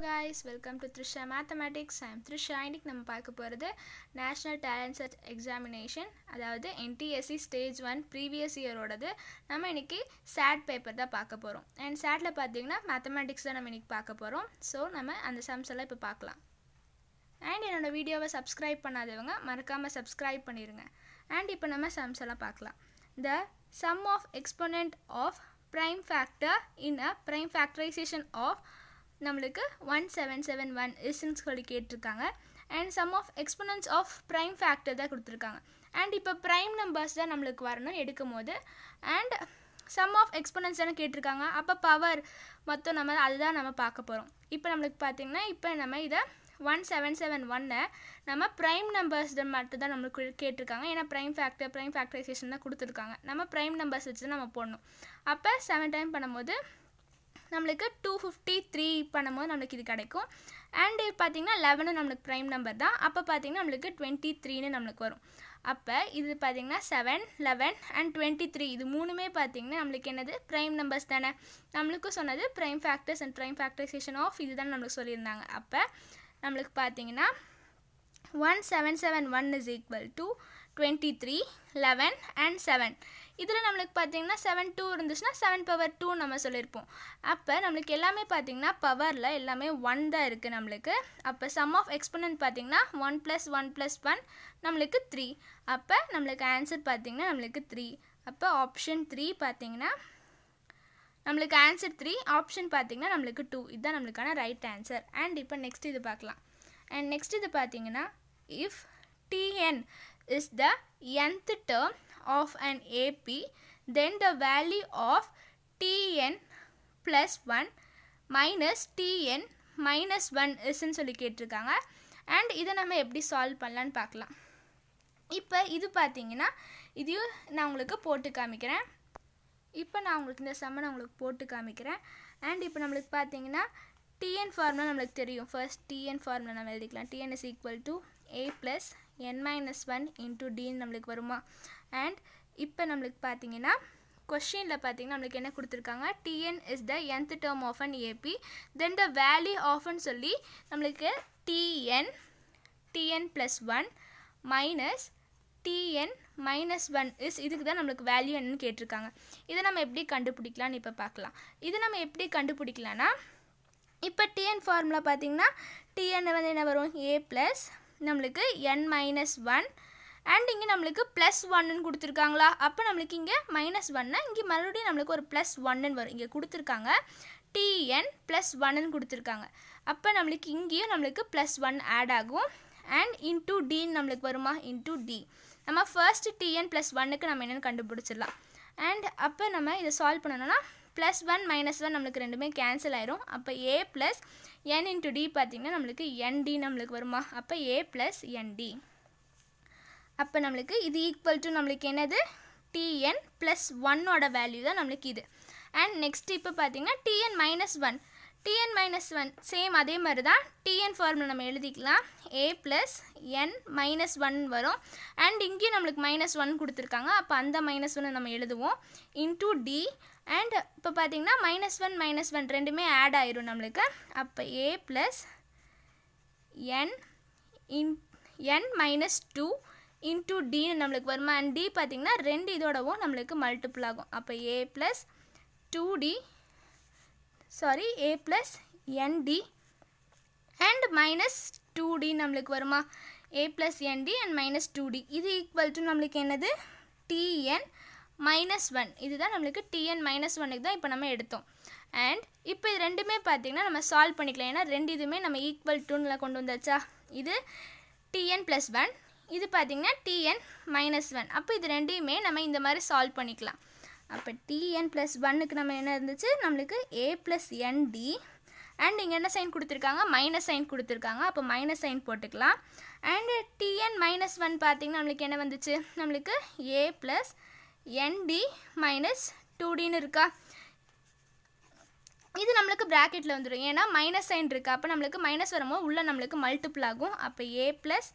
guys, welcome to Trisha Mathematics. I am Trisha. இன்னைக்கு நம்ம பார்க்க போறது National Talent Search Examination, அதாவது NTSC Stage 1 previous year ஓடது. நம்ம இன்னைக்கு SAT paper தான் பார்க்க போறோம். And SATல பாத்தீங்கன்னா mathematics தான் நம்ம இன்னைக்கு பார்க்க போறோம். So நம்ம அந்த sums எல்லாம் இப்ப பார்க்கலாம். And என்னோட வீடியோவை subscribe பண்ணாதவங்க மறக்காம subscribe பண்ணிருங்க. And இப்போ நம்ம sums எல்லாம் பார்க்கலாம். The sum of exponent of prime factor in a prime factorization of நம்மளுக்கு 1771 isன்னு சொல்லி கேட்டிருக்காங்க. and sum of exponents of prime factor தான் கொடுத்திருக்காங்க. and இப்போ prime numbers தான் நம்மளுக்கு வரணும் எடுக்கும்போது. and sum of exponents தான கேட்டிருக்காங்க. அப்ப பவர் மொத்தம் நம்ம அதுதான் நம்ம பார்க்க போறோம். இப்போ நம்மளுக்கு பாத்தீங்கன்னா இப்போ நம்ம இத 1771 நம்ம prime numbers மட்டும் தான் நமக்கு கேட்டிருக்காங்க. ஏனா prime factorization தான் கொடுத்திருக்காங்க. நம்ம prime numbers வச்சு நம்ம போடணும். அப்ப 7 டைம் பண்ணும்போது நமக்கு 253 பண்ணும்போது நமக்கு இது கிடைக்கும். and பாத்தீங்கன்னா 11 நமக்கு prime number தான். அப்ப பாத்தீங்கன்னா நமக்கு 23 ன்னு நமக்கு வரும். அப்ப இது பாத்தீங்கன்னா 7 11 and 23 இது மூணுமே பாத்தீங்கன்னா நமக்கு என்னது prime numbers தானே. நமக்கு சொன்னது prime factors and prime factorization of இதுதான் நமக்கு சொல்லிருந்தாங்க. அப்ப நமக்கு பாத்தீங்கன்னா 1771 is equal to 23 11 and 7. இதுல நமக்கு பாத்தீங்கன்னா 7 2 இருந்துச்சுனா 7 power 2 நம்ம சொல்லிருப்போம். அப்ப நமக்கு எல்லாமே பாத்தீங்கன்னா பவர்ல எல்லாமே 1 தான் இருக்கு நமக்கு. அப்ப sum of exponent பாத்தீங்கன்னா 1 + 1 + 1 நமக்கு 3. அப்ப நமக்கு ஆன்சர் பாத்தீங்கன்னா நமக்கு 3. அப்ப ஆப்ஷன் 3 பாத்தீங்கன்னா நமக்கு ஆன்சர் 3, ஆப்ஷன் பாத்தீங்கன்னா நமக்கு 2. இதுதான் நமக்கான ரைட் ஆன்சர். and இப்போ நெக்ஸ்ட் இது பார்க்கலாம். and நெக்ஸ்ட் இது பாத்தீங்கன்னா if Tn is the nth term of an AP, then the value of Tn plus 1 minus Tn minus 1 is ன்னு சொல்லி கேட்டிருக்காங்க. and இதை நம்ம எப்படி சால்வ் பண்ணலாம்னு பார்க்கலாம். இப்போ இது பார்த்தீங்கன்னா இதையும் நான் உங்களுக்கு போட்டு காமிக்கிறேன். இப்போ நான் உங்களுக்கு இந்த சம்மனை உங்களுக்கு போட்டு காமிக்கிறேன். and இப்போ நம்மளுக்கு பார்த்தீங்கன்னா Tn ஃபார்முலா நமக்கு தெரியும். ஃபர்ஸ்ட் Tn ஃபார்முலா நம்ம எழுதிக்கலாம். Tn is equal to a plus n minus 1 into d நமக்கு வருமா. and இப்போ நமக்கு பார்த்தீங்கன்னா क्वेश्चनல பார்த்தீங்கன்னா நமக்கு என்ன கொடுத்திருக்காங்க, Tn is the nth term of an AP, then the value of ன்னு சொல்லி நமக்கு Tn plus 1 minus Tn minus 1 is இதுக்கு தான் நமக்கு வேல்யூ என்னன்னு கேட்டிருக்காங்க. இதை நம்ம எப்படி கண்டுபிடிக்கலாம்னு இப்போ பார்க்கலாம். இது நம்ம எப்படி கண்டுபிடிக்கலாம்னா இப்போ Tn ஃபார்முலா பார்த்தீங்கன்னா Tn வந்து என்ன வரும், a plus நமக்கு n minus 1 and இங்க நமக்கு plus 1 ன்னு கொடுத்திருக்காங்களா. அப்ப நமக்கு இங்க minus 1 னா இங்க மறுபடியும் நமக்கு ஒரு plus 1 ன்னு வரும். இங்க கொடுத்திருக்காங்க Tn plus 1 ன்னு கொடுத்திருக்காங்க. அப்ப நமக்கு இங்கேயும் நமக்கு plus 1 ஆட் ஆகும். and into d நமக்கு வருமா, into d. நம்ம first Tn plus 1 க்கு நம்ம என்னன்னு கண்டுபிடிச்சிடலாம். and அப்ப நம்ம இத சால்வ் பண்ணனும்னா plus 1 minus 1 நமக்கு ரெண்டுமே கேன்சல் ஆயிரும். அப்ப a plus n into d பாத்தீங்கன்னா நமக்கு nd நமக்கு வருமா. அப்ப a plus nd. அப்ப நமக்கு இது ஈக்குவல் டு நமக்கு என்னது Tn plus 1 ஓட வேல்யூ தான் நமக்கு இது. and next இப்போ பாத்தீங்கன்னா Tn minus 1. Tn minus 1 same அதே மாதிரி தான் Tn ஃபார்முலா நம்ம எழுதிக்கலாம். a plus n minus 1 வரும். and இங்கே நமக்கு minus 1 கொடுத்திருக்காங்க. அப்ப அந்த minus 1 நம்ம எழுதுவோம் into d. and இப்போ பாத்தீங்கன்னா minus 1 ரெண்டுமே ஆட் ஆயிரும் நமக்கு. அப்ப a plus n minus 2 into d நமக்கு வருமா. and d பாத்தீங்கன்னா ரெண்டு இதோடவும் நமக்கு மல்டிபிள் ஆகும். அப்ப a plus 2d a plus nd and minus 2d நமக்கு வருமா. a plus nd and minus 2d இது ஈக்குவல் டு நமக்கு என்னது Tn minus 1. இதுதான் நமக்கு Tn minus 1 க்கு தான் இப்போ நம்ம எடுத்தோம். and இப்போ இது ரெண்டுமே பாத்தீங்கன்னா நம்ம சால்வ் பண்ணிக்கலாம். ஏனா ரெண்டு இதுமே நம்ம ஈக்குவல் டுல கொண்டு வந்தாச்சா. இது Tn plus 1, இது பாத்தீங்கன்னா Tn minus 1. அப்ப இது ரெண்டையுமே நம்ம இந்த மாதிரி சால்வ் பண்ணிக்கலாம். அப்ப Tn plus 1 க்கு நம்ம என்ன இருந்துச்சு, நமக்கு a plus nd and இங்க என்ன சைன் கொடுத்திருக்காங்க, மைனஸ் சைன் கொடுத்திருக்காங்க. அப்ப மைனஸ் சைன் போட்டுக்கலாம். and Tn minus 1 பாத்தீங்கன்னா நமக்கு என்ன வந்துச்சு, நமக்கு a plus nd minus 2d ன்னு இருக்கா. இது நமக்கு பிராக்கெட்ல வந்துரும். ஏனா மைனஸ் சைன் இருக்கு. அப்ப நமக்கு மைனஸ் வரும்போது உள்ள நமக்கு மல்டிபிள் ஆகும். அப்ப a plus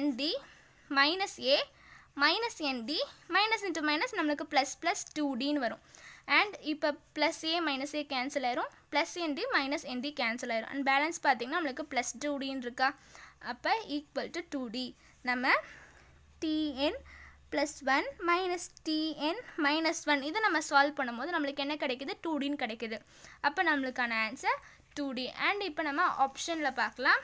nd minus a minus nd minus into minus நமக்கு plus plus 2d ன்னு வரும். அண்ட் இப்போ plus A minus A cancel ஆயிரும், ப்ளஸ் என்டி மைனஸ் என்டி கேன்சல் ஆயிரும். அண்ட் பேலன்ஸ் பார்த்திங்கன்னா நம்மளுக்கு ப்ளஸ் 2டின்னு இருக்கா. அப்போ ஈக்குவல் டு 2d. நம்ம tn plus 1 minus tn minus 1 இதை நம்ம சால்வ் பண்ணும்போது நம்மளுக்கு என்ன கிடைக்குது, 2dன்னு கிடைக்குது. அப்போ நம்மளுக்கான ஆன்சர் 2d. அண்ட் இப்போ நம்ம ஆப்ஷனில் பார்க்கலாம்.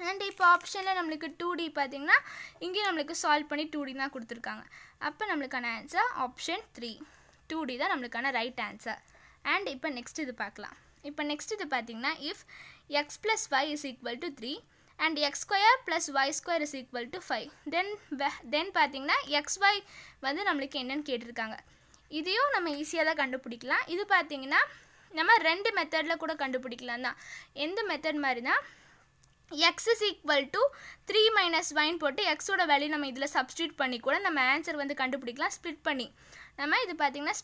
அண்ட் இப்போ ஆப்ஷனில் நம்மளுக்கு 2d பார்த்திங்கன்னா இங்கேயும் நம்மளுக்கு சால்வ் பண்ணி 2d தான் கொடுத்துருக்காங்க. அப்போ நம்மளுக்கான ஆன்சர் ஆப்ஷன் 3 2d தான் நம்மளுக்கான ரைட் ஆன்சர். அண்ட் இப்போ நெக்ஸ்ட் இது பார்க்கலாம். இப்போ நெக்ஸ்ட் இது பார்த்திங்கன்னா if x + y = 3 and x square plus y square is equal to 5 then பார்த்திங்கன்னா xy வந்து நம்மளுக்கு என்னன்னு கேட்டிருக்காங்க. இதையும் நம்ம ஈஸியாக தான் கண்டுபிடிக்கலாம். இது பார்த்திங்கன்னா நம்ம 2 மெத்தடில் கூட கண்டுபிடிக்கலாம் தான். எந்த மெத்தட் மாதிரினா x is equal to 3 minus y போட்டு xோட வேல்யூ நம்ம இதில் சப்ஸ்டியூட் பண்ணி கூட நம்ம ஆன்சர் வந்து கண்டுபிடிக்கலாம். ஸ்ப்ளிட் பண்ணி நம்ம இது பார்த்திங்கன்னா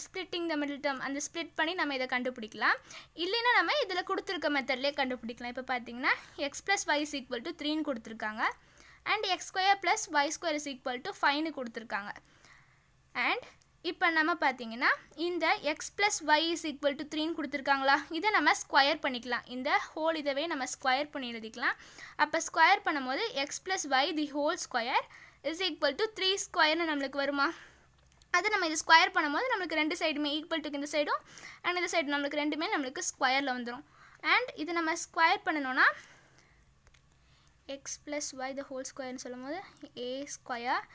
ஸ்ப்ளிட்டிங் த மிடில் டேர்ம் அந்த ஸ்ப்ளிட் பண்ணி நம்ம இதை கண்டுபிடிக்கலாம். இல்லைன்னா நம்ம இதில் கொடுத்துருக்க மெத்தட்லேயே கண்டுபிடிக்கலாம். இப்போ பார்த்திங்கன்னா x + y = 3ன்னு கொடுத்துருக்காங்க. And x square plus y square is equal to 5ன்னு கொடுத்துருக்காங்க. அண்ட் இப்போ நம்ம பார்த்திங்கன்னா இந்த x + y = 3ன்னு கொடுத்துருக்காங்களா, இதை நம்ம ஸ்கொயர் பண்ணிக்கலாம். இந்த ஹோல் இதவே நம்ம ஸ்கொயர் பண்ணி எழுதிக்கலாம். அப்போ ஸ்கொயர் பண்ணும்போது x + y the whole square is equal to 3 ஸ்கொயர்னு நம்மளுக்கு வருமா. அதை நம்ம இது ஸ்கொயர் பண்ணும்போது நம்மளுக்கு 2 சைடுமே ஈக்குவல் டு இந்த சைடும் அண்ட் இந்த சைடு நம்மளுக்கு ரெண்டுமே நம்மளுக்கு ஸ்கொயரில் வந்துடும். அண்ட் இது நம்ம ஸ்கொயர் பண்ணணும்னா x + y தி ஹோல் ஸ்கொயர்னு சொல்லும் போது a square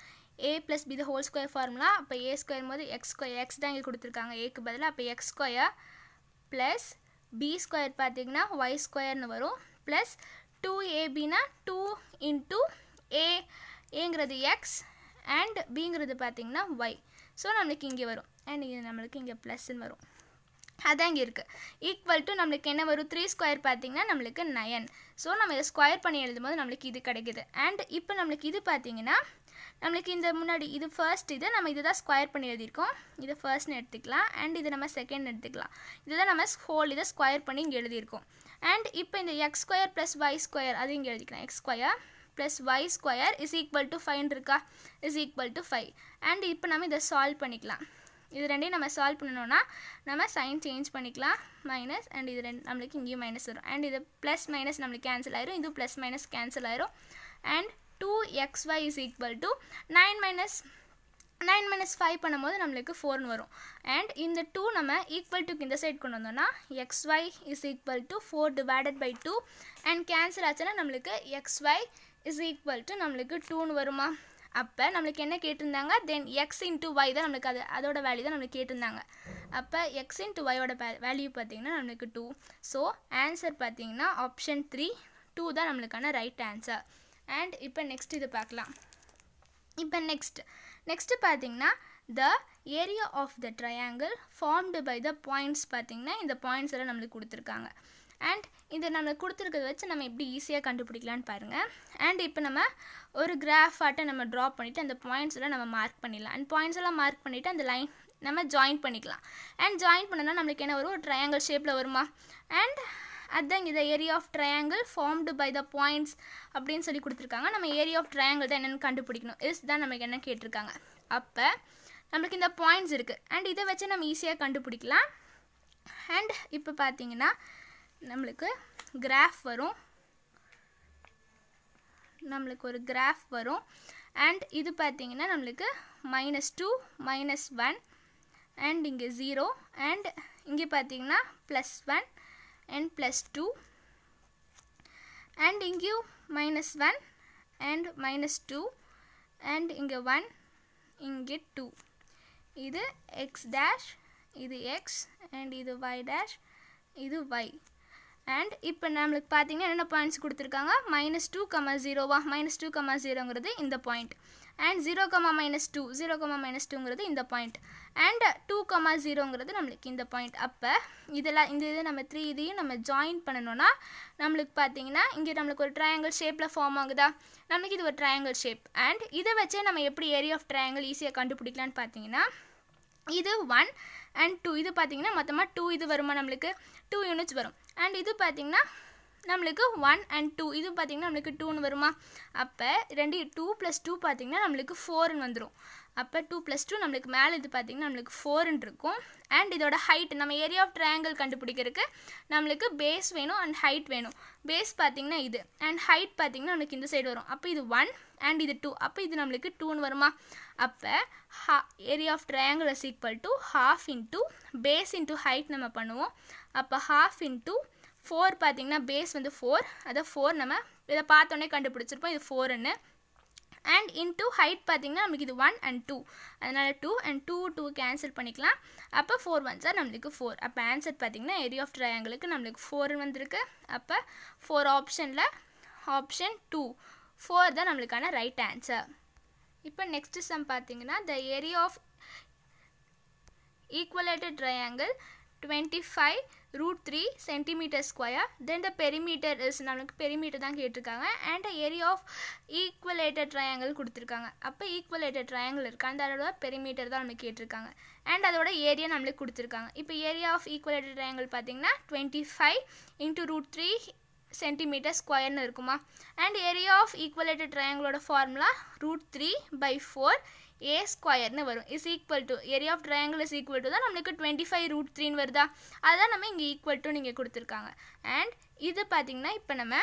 a + b the whole square formula. அப்போ a ஸ்கொயர் போது x ஸ்கொயர் x தான் இங்கே கொடுத்துருக்காங்க ஏக்கு பதிலாக. அப்போ x square plus b square பார்த்திங்கன்னா y ஸ்கொயர்னு வரும் ப்ளஸ் 2ab 2 இன்ட்டு ஏங்கிறது x அண்ட் பிங்கிறது பார்த்திங்கன்னா y. ஸோ நம்மளுக்கு இங்கே வரும் அண்ட் இது நம்மளுக்கு இங்கே ப்ளஸ்ன்னு வரும். அதான் இங்கே இருக்குது. ஈக்குவல் டு நம்மளுக்கு என்ன வரும், 3 ஸ்கொயர் பார்த்திங்கன்னா நம்மளுக்கு 9. ஸோ நம்ம இதை ஸ்கொயர் பண்ணி எழுதும்போது நம்மளுக்கு இது கிடைக்குது. அண்ட் இப்போ நம்மளுக்கு இது பார்த்திங்கன்னா நம்மளுக்கு இந்த முன்னாடி இது ஃபர்ஸ்ட் இது நம்ம இதை தான் ஸ்கொயர் பண்ணி எழுதியிருக்கோம். இதை ஃபர்ஸ்ட்னு எடுத்துக்கலாம் அண்ட் இதை நம்ம செகண்ட் எடுத்துக்கலாம். இதுதான் நம்ம ஹோல் இதை ஸ்கொயர் பண்ணி இங்கே எழுதியிருக்கோம். அண்ட் இப்போ இந்த x square plus y square அது இங்கே எழுதிக்கலாம். x square plus y square is equal to 5 இருக்கா, இஸ் ஈக்குவல் டு 5. அண்ட் இப்போ நம்ம இதை சால்வ் பண்ணிக்கலாம். இது ரெண்டையும் நம்ம சால்வ் பண்ணணும்னா நம்ம சைன் சேஞ்ச் பண்ணிக்கலாம் மைனஸ் அண்ட் இது ரெண்டு நம்மளுக்கு இங்கேயும் மைனஸ் வரும். அண்ட் இது ப்ளஸ் மைனஸ் நம்மளுக்கு கேன்சல் ஆயிரும், இது ப்ளஸ் மைனஸ் கேன்சல் ஆயிரும். And 2xy is equal to 9 minus 5 பண்ணும்போது நம்மளுக்கு 4ன்னு வரும். அண்ட் இந்த 2 நம்ம ஈக்குவல் டு இந்த சைட் கொண்டு வந்தோம்னா xy is equal to 4 divided by 2 and cancel ஆச்சுன்னா நம்மளுக்கு xy is equal to நம்மளுக்கு 2ன்னு வருமா. அப்போ நம்மளுக்கு என்ன கேட்டிருந்தாங்க, தென் x into y தான் நம்மளுக்கு அதோட வேல்யூ தான் நம்மளுக்கு கேட்டிருந்தாங்க. அப்போ x into y-ஓட வேல்யூ பார்த்திங்கன்னா நம்மளுக்கு 2. ஸோ ஆன்சர் பார்த்திங்கன்னா ஆப்ஷன் 3 2 தான் நம்மளுக்கான ரைட் ஆன்சர். அண்ட் இப்போ நெக்ஸ்ட் இது பார்க்கலாம். இப்போ நெக்ஸ்ட்டு பார்த்திங்கன்னா the area of the triangle formed by the points பார்த்திங்கன்னா இந்த பாயிண்ட்ஸ் எல்லாம் நம்மளுக்கு கொடுத்துருக்காங்க. அண்ட் இது நம்மளுக்கு கொடுத்துருக்கிறத வச்சு நம்ம எப்படி ஈஸியாக கண்டுபிடிக்கலான்னு பாருங்கள். அண்ட் இப்போ நம்ம ஒரு கிராஃப் ஆட்டை நம்ம ட்ரா பண்ணிவிட்டு அந்த பாயிண்ட்ஸ் எல்லாம் நம்ம மார்க் பண்ணிடலாம். அண்ட் பாயிண்ட்ஸ் எல்லாம் மார்க் பண்ணிவிட்டு அந்த லைன் நம்ம ஜாயின் பண்ணிக்கலாம். அண்ட் ஜாயின் பண்ணனா நம்மளுக்கு என்ன வரும், ஒரு ட்ரையாங்கிள் ஷேப்பில் வருமா. அண்ட் அதுதான் இந்த area of triangle formed by the points அப்படின்னு சொல்லி கொடுத்துருக்காங்க. நம்ம ஏரியா ஆஃப் ட்ரையாங்கிள் தான் என்னென்னு கண்டுபிடிக்கணும். இஸ் தான் நமக்கு என்ன கேட்டிருக்காங்க. அப்போ நம்மளுக்கு இந்த பாயிண்ட்ஸ் இருக்குது அண்ட் இதை வச்சு நம்ம ஈஸியாக கண்டுபிடிக்கலாம். அண்ட் இப்போ பார்த்தீங்கன்னா நம்மளுக்கு கிராஃப் வரும், நம்மளுக்கு ஒரு கிராஃப் வரும். அண்ட் இது பார்த்திங்கன்னா நம்மளுக்கு -2 -1 அண்ட் இங்கே 0 அண்ட் இங்கே பார்த்திங்கன்னா +1 and +2 and இங்கேயும் -1 and -2 and இங்கே 1 இங்கே 2. இது x dash, இது x and இது y dash, இது y. அண்ட் இப்போ நம்மளுக்கு பார்த்தீங்கன்னா என்னென்ன பாயிண்ட்ஸ் கொடுத்துருக்காங்க, -2, 0வா, -2, 0ங்கிறது இந்த பாயிண்ட். அண்ட் 0, -2 0, -2ங்கிறது இந்த பாயிண்ட். அண்ட் 2, 0ங்கிறது நம்மளுக்கு இந்த பாயிண்ட். அப்போ இதெல்லாம் இந்த இது நம்ம 3 இதையும் நம்ம ஜாயின் பண்ணணும்னா நம்மளுக்கு பார்த்தீங்கன்னா இங்கே நம்மளுக்கு ஒரு ட்ரையாங்கிள் ஷேப்பில் ஃபார்ம் ஆகுதா, நம்மளுக்கு இது ஒரு ட்ரையாங்கிள் ஷேப். அண்ட் இதை வச்சே நம்ம எப்படி ஏரியா ஆஃப் ட்ரையாங்கிள் ஈஸியாக கண்டுபிடிக்கலான்னு பார்த்தீங்கன்னா இது 1 and 2 இது பார்த்தீங்கன்னா மொத்தமாக 2 இது வருமா, நம்மளுக்கு 2 யூனிட்ஸ் வரும். அண்ட் இது பார்த்தீங்கன்னா நம்மளுக்கு 1 and 2 இது பார்த்தீங்கன்னா நம்மளுக்கு 2ன்னு வருமா? அப்போ 2 2 + 2 பார்த்தீங்கன்னா நம்மளுக்கு 4ன்னு வந்துடும். அப்போ 2 + 2 நம்மளுக்கு மேலே இது பார்த்தீங்கன்னா நம்மளுக்கு 4ன்னு இருக்கும். அண்ட் இதோட ஹைட் நம்ம ஏரியா ஆஃப் ட்ரையாங்கிள் கண்டுபிடிக்கிறதுக்கு நம்மளுக்கு பேஸ் வேணும் அண்ட் ஹைட் வேணும். பேஸ் பார்த்தீங்கன்னா இது அண்ட் ஹைட் பார்த்தீங்கன்னா நம்மளுக்கு இந்த சைடு வரும். அப்போ இது 1 அண்ட் இது 2. அப்போ இது நம்மளுக்கு 2ன்னு வருமா? அப்போ area of triangle is equal to ½ into base into height நம்ம பண்ணுவோம். அப்போ ½ இன்ட்டு 4 பார்த்தீங்கன்னா பேஸ் வந்து 4, அதை 4 நம்ம இதை பார்த்தோன்னே கண்டுபிடிச்சிருப்போம் இது 4ன்னு. அண்ட் இன்ட்டு ஹைட் பார்த்தீங்கன்னா நம்மளுக்கு இது 1 and 2, அதனால் 2 and 2 கேன்சல் பண்ணிக்கலாம். அப்போ 4 1s நம்மளுக்கு 4. அப்போ ஆன்சர் பார்த்தீங்கன்னா ஏரியா ஆஃப் ட்ரையாங்கிளுக்கு நம்மளுக்கு 4 வந்திருக்கு. அப்போ 4 ஆப்ஷனில் ஆப்ஷன் 2 4 தான் நம்மளுக்கான ரைட் ஆன்சர். இப்போ நெக்ஸ்ட் சம் பார்த்தீங்கன்னா the area of equilateral triangle 25√3 centimeter square, then the perimeter is நம்மளுக்கு பெரிமீட்டர் தான் கேட்டிருக்காங்க and area of equilateral triangle கொடுத்துருக்காங்க. அப்போ ஈக்குவலேட்டட் ட்ரையாங்கிள் இருக்குது அந்த அதோட பெரிமீட்டர் தான் நம்மளுக்கு கேட்டிருக்காங்க அண்ட் அதோட ஏரியா நம்மளுக்கு கொடுத்துருக்காங்க. இப்போ ஏரியா ஆஃப் ஈக்குவலேட்டட் ட்ரையாங்கிள் பார்த்தீங்கன்னா 25 × √3 centimeter squareன்னு இருக்குமா? அண்ட் ஏரியா ஆஃப் ஈக்குவலேட்டட் ட்ரையாங்கிளோட ஃபார்முலா √3/4 a ஸ்கொயர்னு வரும். Is equal to area of triangle is equal to தான் நம்மளுக்கு 25√3ன்னு வருதா? அதுதான் நம்ம இங்கே ஈக்குவல் டு நீங்கள் கொடுத்துருக்காங்க. அண்ட் இது பார்த்தீங்கன்னா இப்போ நம்ம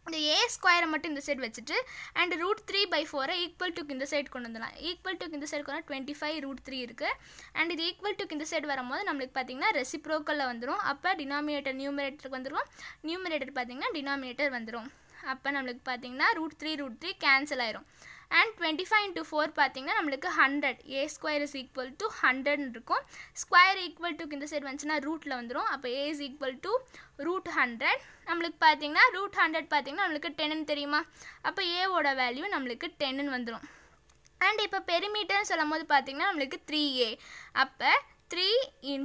இந்த ஏ ஸ்கொயரை மட்டும் இந்த சைடு வச்சுட்டு அண்ட் √3/4 ஈக்குவல் டுக்கு இந்த சைடு கொண்டு வந்துடலாம். ஈக்குவல் டுக்கு இந்த சைடு கொண்டு 25√3 இருக்குது அண்ட் இது ஈக்குவல் டுக்கு இந்த சைடு வரும்போது நம்மளுக்கு பார்த்தீங்கன்னா ரெசிப்ரோக்கலில் வந்துடும். அப்போ டினாமினேட்டர் நியூமரேட்டருக்கு வந்துடும், நியூமரேட்டர் பார்த்தீங்கன்னா டினாமினேட்டர் வந்துடும். அப்போ நம்மளுக்கு பார்த்தீங்கன்னா √3 கேன்சல் ஆயிரும். அண்ட் 25 × 4 பார்த்தீங்கன்னா நம்மளுக்கு 100. ஏ ஸ்கொயர் இஸ் ஈக்குவல் டு 100 இருக்கும். ஸ்கொயர் ஈக்குவல் டுக்கு இந்த சைடு வந்துச்சுன்னா ரூட்டில் வந்துடும். அப்போ ஏ இஸ் ஈக்குவல் டு √100. நம்மளுக்கு பார்த்தீங்கன்னா √100 பார்த்தீங்கன்னா நம்மளுக்கு 10ன்னு தெரியுமா? அப்போ ஏவோட வேல்யூ நம்மளுக்கு 10ன்னு வந்துடும். அண்ட் இப்போ பெரிமீட்டர்னு சொல்லும் போது பார்த்தீங்கன்னா நம்மளுக்கு 3a. அப்போ 3 ×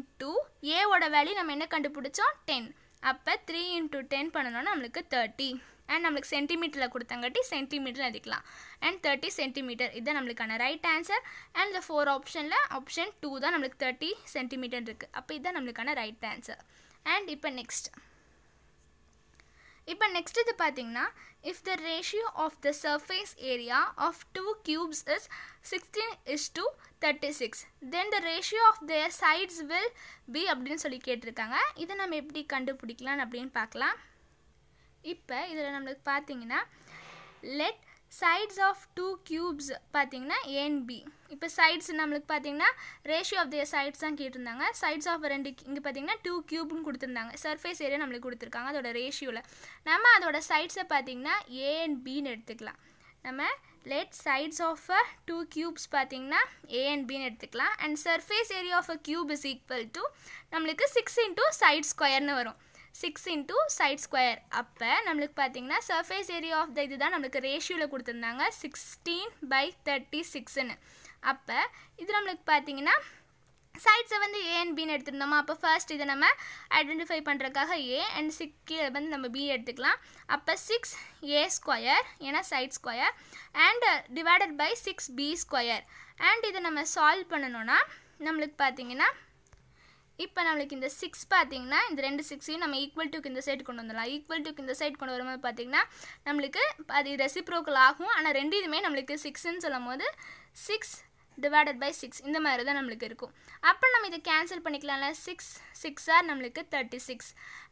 ஏவோட வேல்யூ நம்ம என்ன கண்டுபிடிச்சோம்? 10. அப்போ 3 × 10 பண்ணணும்னா நம்மளுக்கு 30. அண்ட் நம்மளுக்கு சென்டிமீட்டரில் கொடுத்தாங்காட்டி சென்டிமீட்டர் எழுதிக்கலாம். அண்ட் 30 சென்டிமீட்டர் இதுதான் நம்மளுக்கான ரைட் ஆன்சர். அண்ட் இந்த 4 ஆப்ஷனில் ஆப்ஷன் 2 தான் நம்மளுக்கு 30 சென்டிமீட்டர் இருக்குது. அப்போ இதுதான் நம்மளுக்கான ரைட் ஆன்சர். அண்ட் இப்போ நெக்ஸ்ட் இது பார்த்தீங்கன்னா if the ratio of the surface area of 2 cubes is 16:36 then the ratio of their sides will be அப்படின்னு சொல்லி கேட்டிருக்காங்க. இதை நம்ம எப்படி கண்டுபிடிக்கலாம் அப்படின்னு பார்க்கலாம். இப்போ இதில் நம்மளுக்கு பார்த்தீங்கன்னா லெட் சைட்ஸ் ஆஃப் 2 cubes பார்த்தீங்கன்னா A and B. இப்போ சைட்ஸ் நம்மளுக்கு பார்த்தீங்கன்னா ரேஷியோ ஆஃப் தியர் சைட்ஸ் தான் கேட்டிருந்தாங்க. சைட்ஸ் ஆஃப் 2 இங்கே பார்த்தீங்கன்னா 2 cubesன்னு கொடுத்துருந்தாங்க. சர்ஃபேஸ் ஏரியா நம்மளுக்கு கொடுத்துருக்காங்க அதோட ரேஷியோவில். நம்ம அதோட சைட்ஸை பார்த்தீங்கன்னா A and Bன்னு எடுத்துக்கலாம். நம்ம லெட் சைட்ஸ் ஆஃப் 2 cubes பார்த்தீங்கன்னா A and Bன்னு எடுத்துக்கலாம். And surface area of a cube is equal to நம்மளுக்கு 6 × சைட் ஸ்கொயர்னு வரும். 6 × சைட் ஸ்கொயர். அப்போ நம்மளுக்கு பார்த்தீங்கன்னா சர்ஃபேஸ் ஏரியா ஆஃப் த இதுதான் நம்மளுக்கு ரேஷியோவில் கொடுத்துருந்தாங்க 16/36ன்னு. அப்போ இது நம்மளுக்கு பார்த்தீங்கன்னா சைட்ஸை வந்து A and Bன்னு எடுத்துருந்தோமா? அப்போ ஃபர்ஸ்ட் இதை நம்ம ஐடென்டிஃபை பண்ணுறதுக்காக A அண்ட் 6 கீழே வந்து நம்ம B எடுத்துக்கலாம். அப்போ 6a² ஏன்னா side square and divided by 6b². அண்ட் இதை நம்ம சால்வ் பண்ணணும்னா நம்மளுக்கு பார்த்தீங்கன்னா இப்போ நம்மளுக்கு இந்த 6 பார்த்தீங்கன்னா இந்த 2 6ஐயும் நம்ம ஈக்குவல் டுக்கு இந்த சைடு கொண்டு வந்துடலாம். ஈக்குவல் டுக்கு இந்த சைடு கொண்டு வரும்போது பார்த்தீங்கன்னா நம்மளுக்கு அது ரெசிப்ரோக்கல் ஆகும். ஆனால் ரெண்டு இதுவுமே நம்மளுக்கு 6ன்னு சொல்லும் போது 6 டிவைடட் பை 6 இந்த மாதிரி தான் நம்மளுக்கு இருக்கும். அப்போ நம்ம இதை கேன்சல் பண்ணிக்கலாம்ல. 6 ஆர் நம்மளுக்கு 36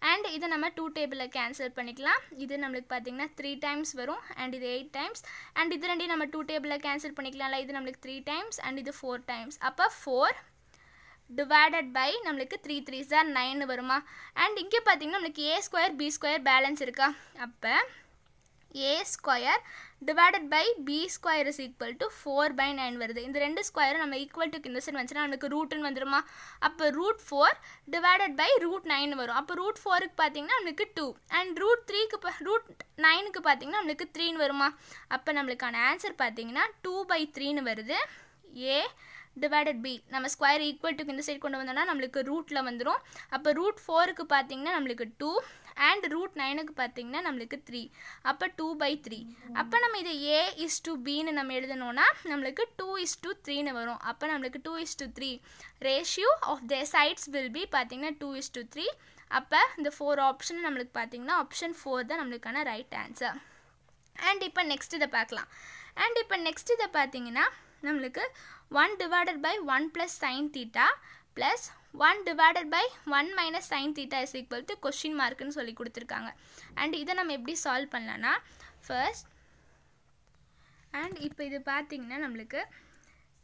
அண்ட் இதை நம்ம 2 டேபிளில் கேன்சல் பண்ணிக்கலாம். இது நம்மளுக்கு பார்த்தீங்கன்னா 3 டைம்ஸ் வரும் அண்ட் இது 8 டைம்ஸ் அண்ட் இது ரெண்டையும் நம்ம 2 டேபிளில் கேன்சல் பண்ணிக்கலாம்ல. இது நம்மளுக்கு 3 டைம்ஸ் அண்ட் இது 4 டைம்ஸ். அப்போ 4 டிவைடட் பை நம்மளுக்கு 3 3s are 9 வருமா? அண்ட் இங்கே பார்த்தீங்கன்னா நம்மளுக்கு a² b² பேலன்ஸ் இருக்கா? அப்போ a² divided by b² is equal to 4/9 வருது. இந்த 2 ஸ்கொயரும் நம்ம ஈக்குவல் டுக்கு இந்த சைடு வந்துச்சுன்னா நம்மளுக்கு ரூட்டுன்னு வந்துடுமா? அப்போ √4 டிவைடட் பை √9 வரும். அப்போ √4க்கு பார்த்தீங்கன்னா நம்மளுக்கு 2 அண்ட் √9க்கு பார்த்தீங்கன்னா நம்மளுக்கு 3ன்னு வருமா? அப்போ நம்மளுக்கான ஆன்சர் பார்த்தீங்கன்னா 2/3ன்னு வருது. a டிவைடட் பி நம்ம ஸ்கொயர் ஈக்குவல் டுக்கு இந்த சைடு கொண்டு வந்தோம்னா நம்மளுக்கு ரூட்டில் வந்துடும். அப்போ √4க்கு பார்த்தீங்கன்னா நம்மளுக்கு 2 அண்ட் √9க்கு பார்த்தீங்கன்னா நம்மளுக்கு 3. அப்போ 2/3. அப்போ நம்ம இதை a:b நம்ம எழுதணும்னா நம்மளுக்கு 2:3ன்னு வரும். அப்போ நம்மளுக்கு 2:3 ratio of the sides will be பார்த்தீங்கன்னா 2:3. அப்போ இந்த 4 ஆப்ஷன் நம்மளுக்கு பார்த்தீங்கன்னா ஆப்ஷன் 4 தான் நம்மளுக்கான ரைட் ஆன்சர். அண்ட் இப்போ நெக்ஸ்ட் இதை பார்க்கலாம். அண்ட் இப்போ நெக்ஸ்ட் இதை பார்த்தீங்கன்னா நம்மளுக்கு 1 divided by 1 plus sin theta plus 1 divided by 1 minus sin theta is equal to question markன்னு சொல்லி கொடுத்துருக்காங்க. அண்ட் இதை நம்ம எப்படி சால்வ் பண்ணலான்னா ஃபர்ஸ்ட் அண்ட் இப்போ இது பார்த்தீங்கன்னா நம்மளுக்கு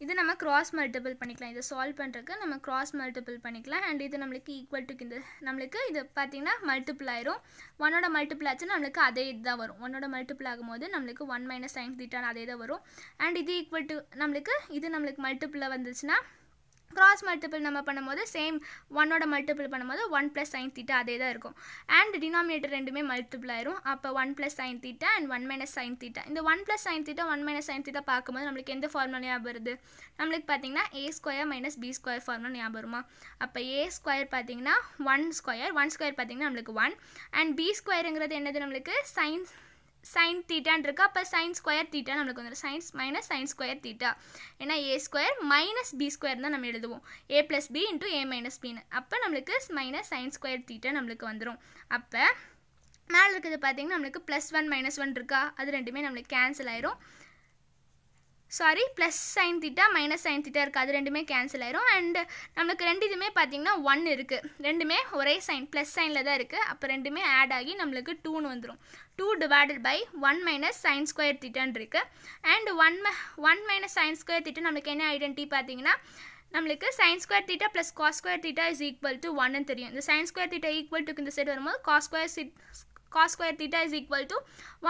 இது நம்ம கிராஸ் மல்டிபிள் பண்ணிக்கலாம். இதை சால்வ் பண்ணுறதுக்கு நம்ம கிராஸ் மல்டிபிள் பண்ணிக்கலாம். அண்ட் இது நம்மளுக்கு ஈக்குவல் டு இந்த நம்மளுக்கு இது பார்த்திங்கன்னா மல்டிபிள் ஆயிரும். 1ஓட மல்டிபிள் ஆச்சுன்னா நம்மளுக்கு அதே இதுதான் வரும். 1ஓட மல்டிபிள் ஆகும்போது நம்மளுக்கு 1 minus sin theta அதே தான் வரும். அண்ட் இது ஈக்குவல் டு நம்மளுக்கு இது நம்மளுக்கு மல்டிபிளில் வந்துச்சுன்னா கிராஸ் மல்டிபிள் நம்ம பண்ணும்போது சேம் 1ஓட மல்டிபிள் பண்ணும்போது 1 plus sin theta அதே தான் இருக்கும். அண்ட் டினாமினேட்டர் ரெண்டுமே மல்டிபிள் ஆயிரும். அப்போ 1 plus sin theta and 1 minus sin theta. இந்த 1 plus sin theta 1 minus sin theta பார்க்கும்போது நம்மளுக்கு எந்த ஃபார்முலா ஞாபகம் வருது? நம்மளுக்கு பார்த்தீங்கன்னா a square minus b square formula ஞாபகம் வருமா? அப்போ a square பார்த்தீங்கன்னா 1 square பார்த்தீங்கன்னா நம்மளுக்கு 1 அண்ட் b squareங்கிறது என்னது நம்மளுக்கு sin thetaன்னு இருக்கு. அப்போ sin square theta நம்மளுக்கு வந்துடும். sin minus sin square theta ஏன்னா a square minus b square தான் நம்ம எழுதுவோம். a plus b into a minus b ன்னு. அப்போ நம்மளுக்கு minus sin square theta நம்மளுக்கு வந்துடும். அப்போ மேலே இருக்குது பார்த்தீங்கன்னா நம்மளுக்கு +1 -1 இருக்கா, அது ரெண்டுமே நம்மளுக்கு கேன்சல் ஆயிரும். Sorry plus sine theta minus sine theta இருக்குது, அது ரெண்டுமே கேன்சல் ஆயிரும். அண்ட் நம்மளுக்கு ரெண்டு இதுவுமே பார்த்திங்கன்னா 1 இருக்குது, ரெண்டுமே ஒரே சைன் ப்ளஸ் சைனில் தான் இருக்குது. அப்போ ரெண்டுமே ஆட் ஆகி நம்மளுக்கு 2ன்னு வந்துடும். 2 divided by 1 minus sin square thetaன்னு இருக்குது. And 1 minus sin square theta நம்மளுக்கு என்ன ஐடென்டிட்டி பார்த்தீங்கன்னா நம்மளுக்கு sin square theta plus cos square theta is equal to 1ன்னு தெரியும். இந்த sin square theta equal to இந்த சைடு வரும்போது cos square theta is equal to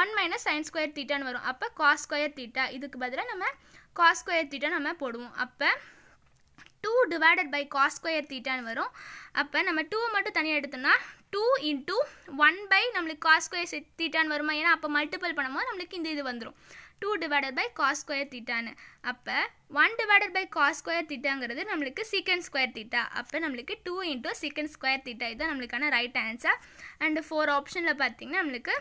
1 minus sin square theta ன்னு வரும். அப்போ cos square theta இதுக்கு பதிலாக நம்ம cos square theta நம்ம போடுவோம். அப்போ 2 divided by cos square theta ன்னு வரும். அப்போ நம்ம 2 மட்டும் தனியாக எடுத்தோம்னா 2 into 1 by நம்மளுக்கு cos square theta ன்னு வருமா, ஏன்னா அப்போ மல்டிபிள் பண்ணும்போது நம்மளுக்கு இந்த இது வந்துடும் 2 divided by cos square theta ன்னு. அப்போ 1 divided by cos square thetaங்கிறது நம்மளுக்கு secant square theta. அப்போ நம்மளுக்கு 2 into secant square theta இதுதான் நம்மளுக்கான ரைட் ஆன்சர். அண்ட் 4 ஆப்ஷனில் பார்த்தீங்கன்னா நம்மளுக்கு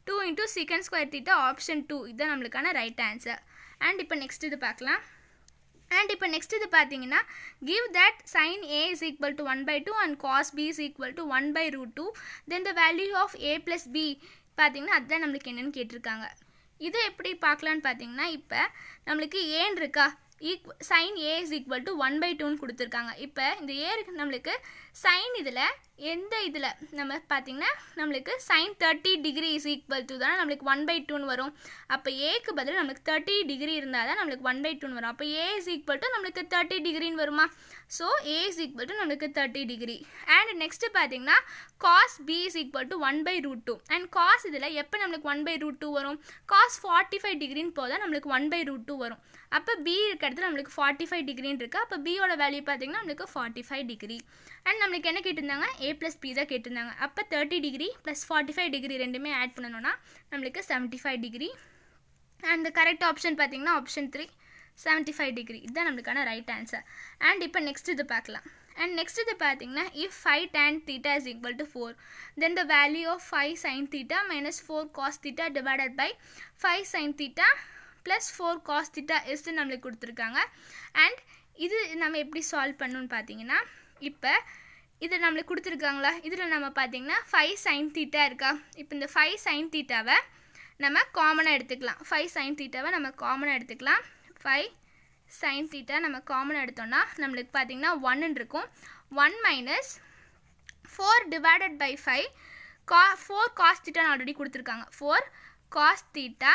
2 into secant square theta option 2 இதுதான் நம்மளுக்கான ரைட் ஆன்சர். அண்ட் இப்போ நெக்ஸ்ட் இது பார்க்கலாம். அண்ட் இப்போ நெக்ஸ்ட் இது பார்த்தீங்கன்னா give that sin a is equal to 1/2 and cos b is equal to 1/√2 then the value of a plus b பார்த்தீங்கன்னா அதுதான் நம்மளுக்கு என்னென்னு கேட்டிருக்காங்க. இது எப்படி பார்க்கலான்னு பார்த்தீங்கன்னா இப்போ நம்மளுக்கு ஏன்னு இருக்கா, sin a is equal to 1/2ன்னு கொடுத்துருக்காங்க. இப்போ இந்த ஏ நம்மளுக்கு sin இதில் எந்த இதில் நம்ம பார்த்திங்கன்னா நம்மளுக்கு sin 30 degree is equal to தானே நம்மளுக்கு 1/2ன்னு வரும். அப்போ ஏக்கு பதில் நம்மளுக்கு 30 degree இருந்தால் தான் நம்மளுக்கு 1/2ன்னு வரும். அப்போ a is equal to நம்மளுக்கு 30 degreeன்னு வருமா. So a is equal to நம்மளுக்கு 30 degree. அண்ட் நெக்ஸ்ட்டு பார்த்தீங்கன்னா cos b is equal to 1/√2 and cos இதில் எப்போ நம்மளுக்கு 1/√2 வரும், cos 45 degreeன்னு போதான் நம்மளுக்கு 1/√2 வரும். அப்போ b இருக்க இடத்துல நம்மளுக்கு 45 degreeன்னு இருக்குது. அப்போ b-யோட வேல்யூ பார்த்தீங்கன்னா நம்மளுக்கு 45 degree. அண்ட் நம்மளுக்கு என்ன கேட்டிருந்தாங்க, a plus b தான் கேட்டிருந்தாங்க. அப்போ 30 degree plus 45 degree ரெண்டுமே ஆட் பண்ணணும்னா நம்மளுக்கு 75 degree. அண்ட் கரெக்ட் ஆப்ஷன் பார்த்தீங்கன்னா ஆப்ஷன் 3 75 degree இதுதான் நம்மளுக்கான ரைட் ஆன்சர். அண்ட் இப்போ நெக்ஸ்ட் இது பார்க்கலாம். அண்ட் நெக்ஸ்ட் இது பார்த்தீங்கன்னா if 5 tan theta is equal to 4 then the value of 5 sin theta minus 4 cos theta divided by 5 sin theta plus 4 cos theta is நம்மளுக்கு கொடுத்துருக்காங்க. And இது நம்ம எப்படி சால்வ் பண்ணணும்னு பார்த்தீங்கன்னா இப்போ இது நம்மளுக்கு கொடுத்துருக்காங்களா, இதில் நம்ம பார்த்தீங்கன்னா 5 sin theta இருக்கா. இப்போ இந்த 5 sin thetaவை நம்ம காமனாக எடுத்துக்கலாம். 5 sin thetaவை நம்ம காமனாக எடுத்துக்கலாம். 5 sin theta நம்ம காமனாக எடுத்தோம்னா நம்மளுக்கு பார்த்தீங்கன்னா 1 இருக்கும். 1 minus 4 divided by 5 4 cos theta already கொடுத்துருக்காங்க. 4 cos theta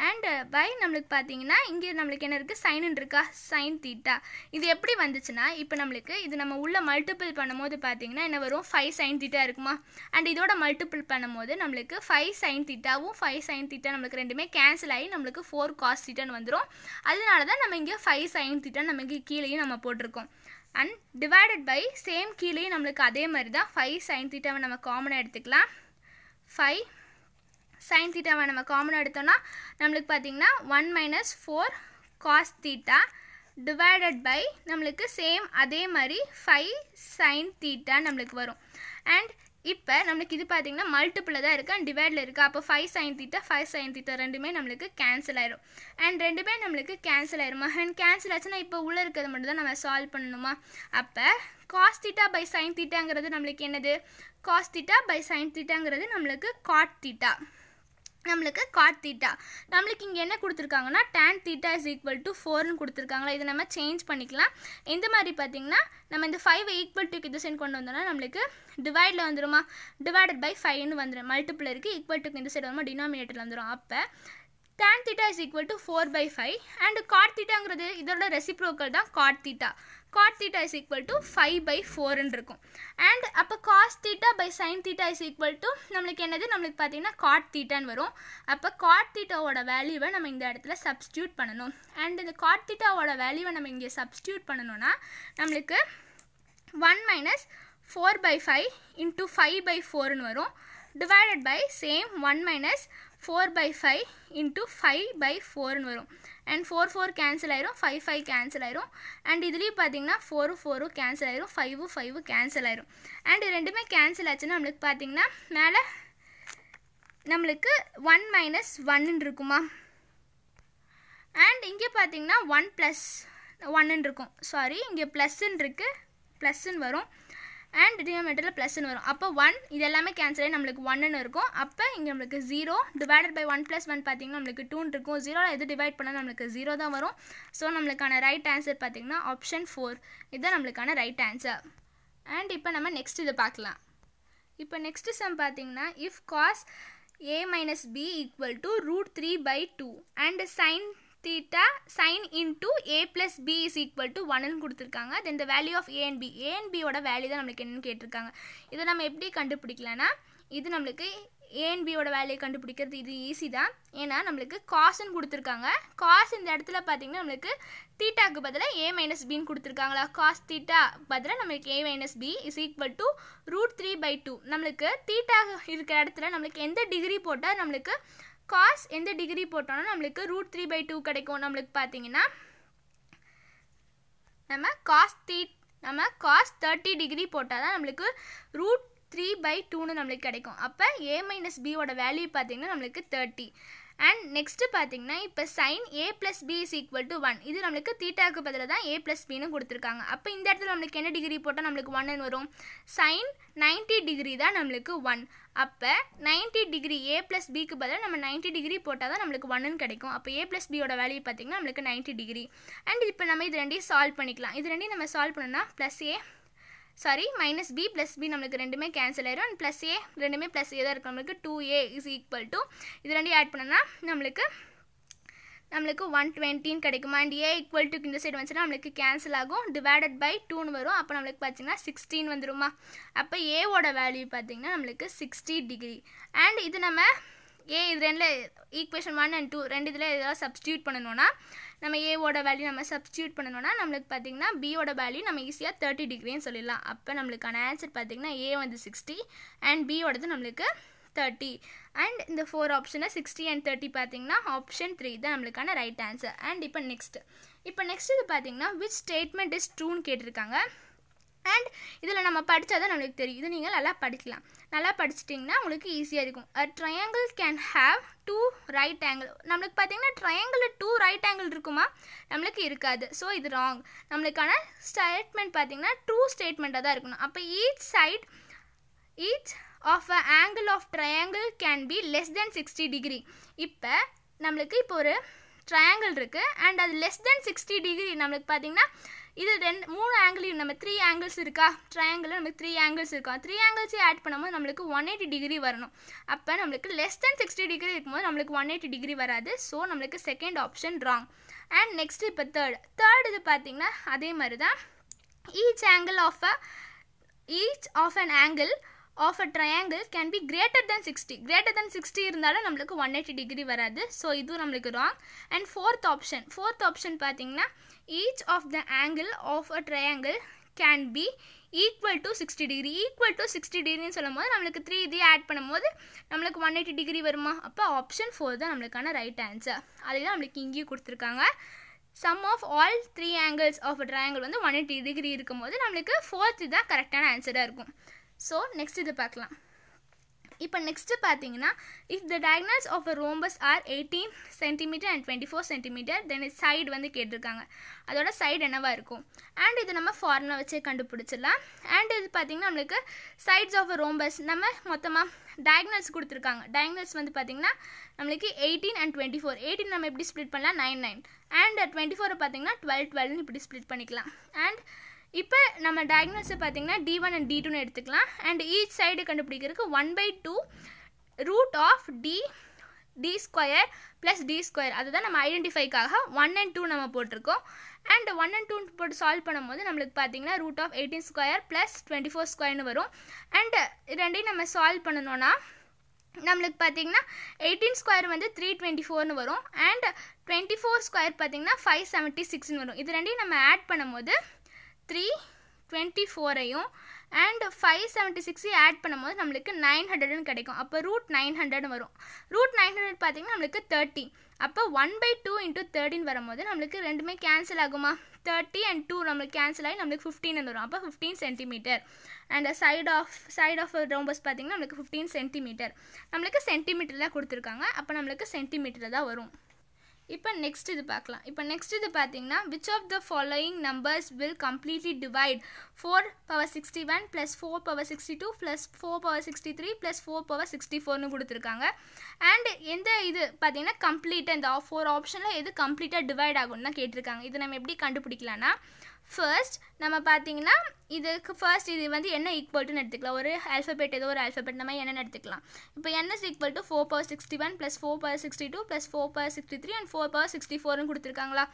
அண்ட் பை நம்மளுக்கு பார்த்தீங்கன்னா இங்கே நம்மளுக்கு என்ன இருக்குது, சைன் இருக்கா, சைன் தீட்டா. இது எப்படி வந்துச்சுன்னா இப்போ நம்மளுக்கு இது நம்ம உள்ள மல்டிபிள் பண்ணும்போது பார்த்தீங்கன்னா என்ன வரும், 5 sin theta இருக்குமா. அண்ட் இதோட மல்டிபிள் பண்ணும்போது நம்மளுக்கு 5 sin thetaவும் 5 sin theta நம்மளுக்கு ரெண்டுமே கேன்சல் ஆகி நம்மளுக்கு 4 cos thetaன்னு வந்துடும். அதனால தான் நம்ம இங்கே 5 sin theta நம்ம இங்கே கீழேயும் நம்ம போட்டிருக்கோம். அண்ட் டிவைடட் பை சேம் கீழேயும் நம்மளுக்கு அதே மாதிரி தான் 5 sin thetaவை நம்ம காமனாக எடுத்துக்கலாம். 5 sin thetaவை நம்ம காமனாக எடுத்தோம்னா நம்மளுக்கு பார்த்தீங்கன்னா 1 minus 4 cos theta divided by நம்மளுக்கு சேம் அதே மாதிரி 5 sin theta நம்மளுக்கு வரும். அண்ட் இப்போ நம்மளுக்கு இது பார்த்தீங்கன்னா மல்டிப்பிளில் தான் இருக்குது அண்ட் டிவைடில் இருக்குது. அப்போ 5 sin theta ரெண்டுமே நம்மளுக்கு கேன்சல் ஆயிடும். அண்ட் ரெண்டுமே நம்மளுக்கு கேன்சல் ஆயிருமா. அண்ட் கேன்சல் ஆச்சுன்னா இப்போ உள்ளே இருக்கிறது மட்டும் தான் நம்ம சால்வ் பண்ணணுமா. அப்போ cos theta by sin thetaங்கிறது நம்மளுக்கு என்னது cos theta by sin thetaங்கிறது நம்மளுக்கு cot theta நம்மளுக்கு cot theta நம்மளுக்கு இங்கே என்ன கொடுத்துருக்காங்கன்னா tan theta is equal to 4ன்னு கொடுத்துருக்காங்களா இதை நம்ம சேஞ்ச் பண்ணிக்கலாம் இந்த மாதிரி பார்த்தீங்கன்னா நம்ம இந்த 5 ஈக்குவல் டு இந்த சைடு கொண்டு வந்தோம்னா நம்மளுக்கு டிவைடில் வந்துருமா டிவைடட் பை 5ன்னு வந்துடும் மல்டிபிள் இருக்குது ஈக்குவல் டு இந்த சைடு வருமா டினாமினேட்டரில் வந்துடும் அப்போ tan theta is equal to 4 by 5 and cot thetaங்கிறது இதோட reciprocal தான் cot theta. Cot theta is equal to 5 by 4 இருக்கும் and அப்போ cos theta by sin theta is equal to நம்மளுக்கு என்னது நம்மளுக்கு பார்த்தீங்கன்னா cot thetaன்னு வரும் அப்போ cot thetaவோட வேல்யூவை நம்ம இந்த இடத்துல சப்ஸ்டியூட் பண்ணணும் and இந்த cot thetaவோட வேல்யூவை நம்ம இங்கே சப்ஸ்டியூட் பண்ணணும்னா நம்மளுக்கு 1 minus 4 by 5 into 5 by 4ன்னு வரும் divided by same 1 minus 4 by 5 into 5 by 4ன்னு வரும் and 4 4 cancel ஆயிரும் 5 5 cancel ஆயிரும் and இதுலேயும் பார்த்தீங்கன்னா 4 4 cancel ஆயிரும் 5 5 cancel ஆயிரும் and ரெண்டுமே cancel ஆச்சுன்னா நம்மளுக்கு பார்த்தீங்கன்னா மேலே நம்மளுக்கு 1 minus 1 இருக்குமா and இங்கே பார்த்தீங்கன்னா 1 plus 1 இருக்கும் சாரி இங்கே ப்ளஸ்ன்னு இருக்குது ப்ளஸ்ன்னு வரும் and டினாமினேட்டரில் ப்ளஸ்ன்னு வரும் அப்போ 1 இது எல்லாமே கேன்சல் ஆகி நம்மளுக்கு 1ன்னு இருக்கும் அப்போ இங்கே நம்மளுக்கு 0 டிவைடட் பை 1 + 1 பார்த்தீங்கன்னா நம்மளுக்கு 2 இருக்கும் 0 எது டிவைட் பண்ணால் நம்மளுக்கு 0 தான் வரும் ஸோ நம்மளுக்கான ரைட் ஆன்சர் பார்த்தீங்கன்னா ஆப்ஷன் 4 இதுதான் நம்மளுக்கான ரைட் ஆன்சர் அண்ட் இப்போ நம்ம நெக்ஸ்ட் இதை பார்க்கலாம் இப்போ நெக்ஸ்ட் சம் பார்த்தீங்கன்னா if cos a minus b equal to √3 by 2 and sin theta sin into a plus b is equal to 1ன்னு கொடுத்துருக்காங்க then the value of a and b ஓட value தான் நம்மளுக்கு என்னன்னு கேட்டிருக்காங்க இதை நம்ம எப்படி கண்டுபிடிக்கலாம்னா இது நம்மளுக்கு a and b ஓட வேல்யூ கண்டுபிடிக்கிறது இது ஈஸி தான் ஏன்னா நம்மளுக்கு காஸ்ன்னு கொடுத்துருக்காங்க காஸ் இந்த இடத்துல பார்த்தீங்கன்னா நம்மளுக்கு தீட்டாக்கு பதிலாக a minus bன்னு கொடுத்துருக்காங்களா cos theta பதிலாக நம்மளுக்கு a minus b is equal to √3 by 2 நம்மளுக்கு தீட்டா இருக்கிற இடத்துல நம்மளுக்கு எந்த டிகிரி போட்டால் நம்மளுக்கு cos எந்த டிகிரி போட்டோம்னா நம்மளுக்கு √3 by 2 கிடைக்கும் நம்மளுக்கு பார்த்தீங்கன்னா நம்ம cos 30 டிகிரி போட்டால் தான் நம்மளுக்கு √3 by 2ன்னு நம்மளுக்கு கிடைக்கும் அப்போ a minus b ஓட வேல்யூ பார்த்தீங்கன்னா நம்மளுக்கு 30 அண்ட் நெக்ஸ்ட்டு பார்த்தீங்கன்னா இப்போ sin a plus b is equal to 1 இது நம்மளுக்கு தீட்டாவுக்கு பதிலாக தான் a plus bன்னு கொடுத்துருக்காங்க அப்போ இந்த இடத்துல நம்மளுக்கு என்ன டிகிரி போட்டால் நம்மளுக்கு 1ன்னு வரும் sin 90 டிகிரி தான் நம்மளுக்கு 1 அப்போ 90 டிகிரி a plus bக்கு பதிலாக நம்ம 90 டிகிரி போட்டால் தான் நம்மளுக்கு 1ன்னு கிடைக்கும் அப்போ a plus b ஓட வேல்யூ பார்த்தீங்கன்னா நம்மளுக்கு 90 டிகிரி அண்ட் இப்போ நம்ம இது ரெண்டையும் சால்வ் பண்ணிக்கலாம் இது ரெண்டையும் நம்ம சால்வ் பண்ணோம்னா minus b plus b நம்மளுக்கு ரெண்டுமே கேன்சல் ஆயிரும் and plus a ரெண்டுமே plus a தான் இருக்கும் நம்மளுக்கு 2a is equal to இது ரெண்டையும் ஆட் பண்ணோம்னா நம்மளுக்கு 120 கிடைக்குமா and a equal to இந்த சைடு வந்துச்சுன்னா நம்மளுக்கு கேன்சல் ஆகும் டிவைடட் பை 2ன்னு வரும் அப்போ நம்மளுக்கு பார்த்தீங்கன்னா 16 வந்துருமா அப்போ a ஓட வேல்யூ பார்த்தீங்கன்னா நம்மளுக்கு 60 டிகிரி அண்ட் இது நம்ம இது ரெண்டில் ஈக்குவேஷன் 1 and 2 ரெண்டு இதில் எதாவது சப்ஸ்டியூட் பண்ணணும்னா நம்ம ஏவோட வேல்யூ நம்ம சப்ஸ்டியூட் பண்ணணும்னா நம்மளுக்கு பார்த்தீங்கன்னா பியோட வேல்யூ நம்ம ஈஸியாக 30 டிகிரின்னு சொல்லிடலாம் அப்போ நம்மளுக்கான ஆன்சர் பார்த்தீங்கன்னா ஏ வந்து 60 அண்ட் பியோடது நம்மளுக்கு 30 அண்ட் இந்த 4 ஆப்ஷனை 60 and 30 பார்த்தீங்கன்னா ஆப்ஷன் 3 தான் நம்மளுக்கான ரைட் ஆன்சர் அண்ட் இப்போ நெக்ஸ்ட் இது பார்த்தீங்கன்னா விச் ஸ்டேட்மெண்ட் இஸ் ட்ரூன்னு கேட்டிருக்காங்க அண்ட் இதில் நம்ம படித்தா தான் நம்மளுக்கு தெரியும் இது நீங்கள் நல்லா படிக்கலாம் நல்லா படிச்சிட்டிங்கன்னா உங்களுக்கு ஈஸியாக இருக்கும் a triangle can have 2 right angle நம்மளுக்கு பார்த்தீங்கன்னா ட்ரையாங்கிளில் 2 right angle இருக்குமா நம்மளுக்கு இருக்காது ஸோ இது ராங் நம்மளுக்கான ஸ்டேட்மெண்ட் பார்த்தீங்கன்னா ட்ரூ ஸ்டேட்மெண்ட்டாக தான் இருக்கணும் அப்போ each of a angle of triangle can be less than 60 degree இப்போ நம்மளுக்கு இப்போ ஒரு ட்ரையாங்கிள் இருக்குது அண்ட் அது less than 60 degree நம்மளுக்கு பார்த்தீங்கன்னா இது 3 ஆங்கிள் நம்ம 3 ஆங்கிள்ஸ் இருக்கா ட்ரையாங்கிளில் நமக்கு 3 ஆங்கிள்ஸ் இருக்கா 3 ஆங்கிள்ஸே ஆட் பண்ணும்போது நம்மளுக்கு 180 டிகிரி வரணும் அப்போ நம்மளுக்கு லெஸ் தென் 60 டிகிரி இருக்கும்போது நம்மளுக்கு 180 டிகிரி வராது ஸோ நம்மளுக்கு second option wrong and next இப்போ தேர்ட் இது பார்த்தீங்கன்னா அதே மாதிரி தான் each of an angle of a triangle can be greater than 60 இருந்தாலும் நம்மளுக்கு 180 டிகிரி வராது ஸோ இதுவும் நம்மளுக்கு ராங் அண்ட் ஃபோர்த் ஆப்ஷன் பார்த்தீங்கன்னா each of the angle of a triangle can be equal to 60 டிகிரின்னு சொல்லும் போது நம்மளுக்கு 3 இதையும் ஆட் பண்ணும்போது நம்மளுக்கு 180 டிகிரி வருமா அப்போ ஆப்ஷன் 4 தான் நம்மளுக்கான ரைட் ஆன்சர் அதுதான் நம்மளுக்கு இங்கேயும் கொடுத்துருக்காங்க sum of all 3 angles of a triangle வந்து 180 டிகிரி இருக்கும்போது நம்மளுக்கு 4th தான் கரெக்டான ஆன்சராக இருக்கும் ஸோ நெக்ஸ்ட் இது பார்க்கலாம் இப்போ நெக்ஸ்ட்டு பார்த்தீங்கன்னா if the diagonals of a rhombus are 18 cm and 24 cm then side வந்து கேட்டிருக்காங்க, அதோட சைடு என்னவா இருக்கும். அண்ட் இது நம்ம ஃபார்முலா வச்சே கண்டுபிடிச்சிடலாம். அண்ட் இது பார்த்தீங்கன்னா நம்மளுக்கு சைட்ஸ் ஆஃப் அ ரோம்பஸ் நம்ம மொத்தமாக diagonals கொடுத்துருக்காங்க. diagonals வந்து பார்த்தீங்கன்னா நம்மளுக்கு 18 and 24. 18 நம்ம எப்படி ஸ்ப்ளிட் பண்ணலாம், 9 9. அண்ட் 24 பார்த்தீங்கன்னா 12 12 இப்படி ஸ்ப்ளிட் பண்ணிக்கலாம். அண்ட் இப்போ நம்ம diagonals பார்த்தீங்கன்னா D1 and D2 எடுத்துக்கலாம். அண்ட் ஈச் சைடு கண்டுபிடிக்கிறதுக்கு 1/2 root of D square plus D square, அதுதான் நம்ம ஐடென்டிஃபைக்காக 1 and 2 நம்ம போட்டிருக்கோம். அண்ட் 1 and 2 போட்டு சால்வ் பண்ணும்போது நம்மளுக்கு பார்த்தீங்கன்னா ரூட் ஆஃப் 18 ஸ்கொயர் ப்ளஸ் 24 ஸ்கொயர்னு வரும். அண்ட் ரெண்டையும் நம்ம சால்வ் பண்ணணும்னா நம்மளுக்கு பார்த்தீங்கன்னா 18 ஸ்கொயர் வந்து 324னு வரும். அண்ட் 24 ஸ்கொயர் பார்த்தீங்கன்னா 576னு வரும். இது ரெண்டையும் நம்ம ஆட் பண்ணும்போது 324ஐயும் அண்ட் 576 ஆட் பண்ணும்போது நம்மளுக்கு 900ன்னு கிடைக்கும். அப்போ ரூட் 900 வரும். ரூட் 900 பார்த்தீங்கன்னா நம்மளுக்கு 30. அப்போ 1/2 இன்ட்டு 13 வரும்போது நம்மளுக்கு ரெண்டுமே கேன்சல் ஆகுமா, 30 and 2 நம்மளுக்கு கேன்சல் ஆகி நம்மளுக்கு 15 வரும். அப்போ 15 centimeter. And side of rhombus பார்த்தீங்கன்னா நம்மளுக்கு 15 சென்டிமீட்டர். நம்மளுக்கு சென்டிமீட்டரில் கொடுத்துருக்காங்க, அப்போ நம்மளுக்கு சென்டிமீட்டர் தான் வரும். இப்போ நெக்ஸ்ட் இது பார்க்கலாம். இப்போ நெக்ஸ்ட் இது பார்த்தீங்கன்னா which of the following numbers will completely divide 4^61 plus 4^62 plus 4^63 plus 4^64னு கொடுத்துருக்காங்க. அண்ட் எந்த இது பார்த்தீங்கன்னா கம்ப்ளீட்டாக இந்த 4 ஆப்ஷனில் எது கம்ப்ளீட்டாக டிவைட் ஆகும்னு தான் கேட்டிருக்காங்க. இது நம்ம எப்படி கண்டுபிடிக்கலாம்னா ஃபர்ஸ்ட் நம்ம பார்த்தீங்கன்னா இதுக்கு ஃபர்ஸ்ட் இது வந்து என்ன ஈக்குவல்ட்டுன்னு எடுத்துக்கலாம். ஒரு ஆல்ஃபபெட் ஏதோ ஒரு ஆல்ஃபபெட் நம்ம என்னென்னு எடுத்துக்கலாம். இப்போ n is equal to 4^61 plus 4^62 plus 4^63 and 4^64னு கொடுத்துருக்காங்களா.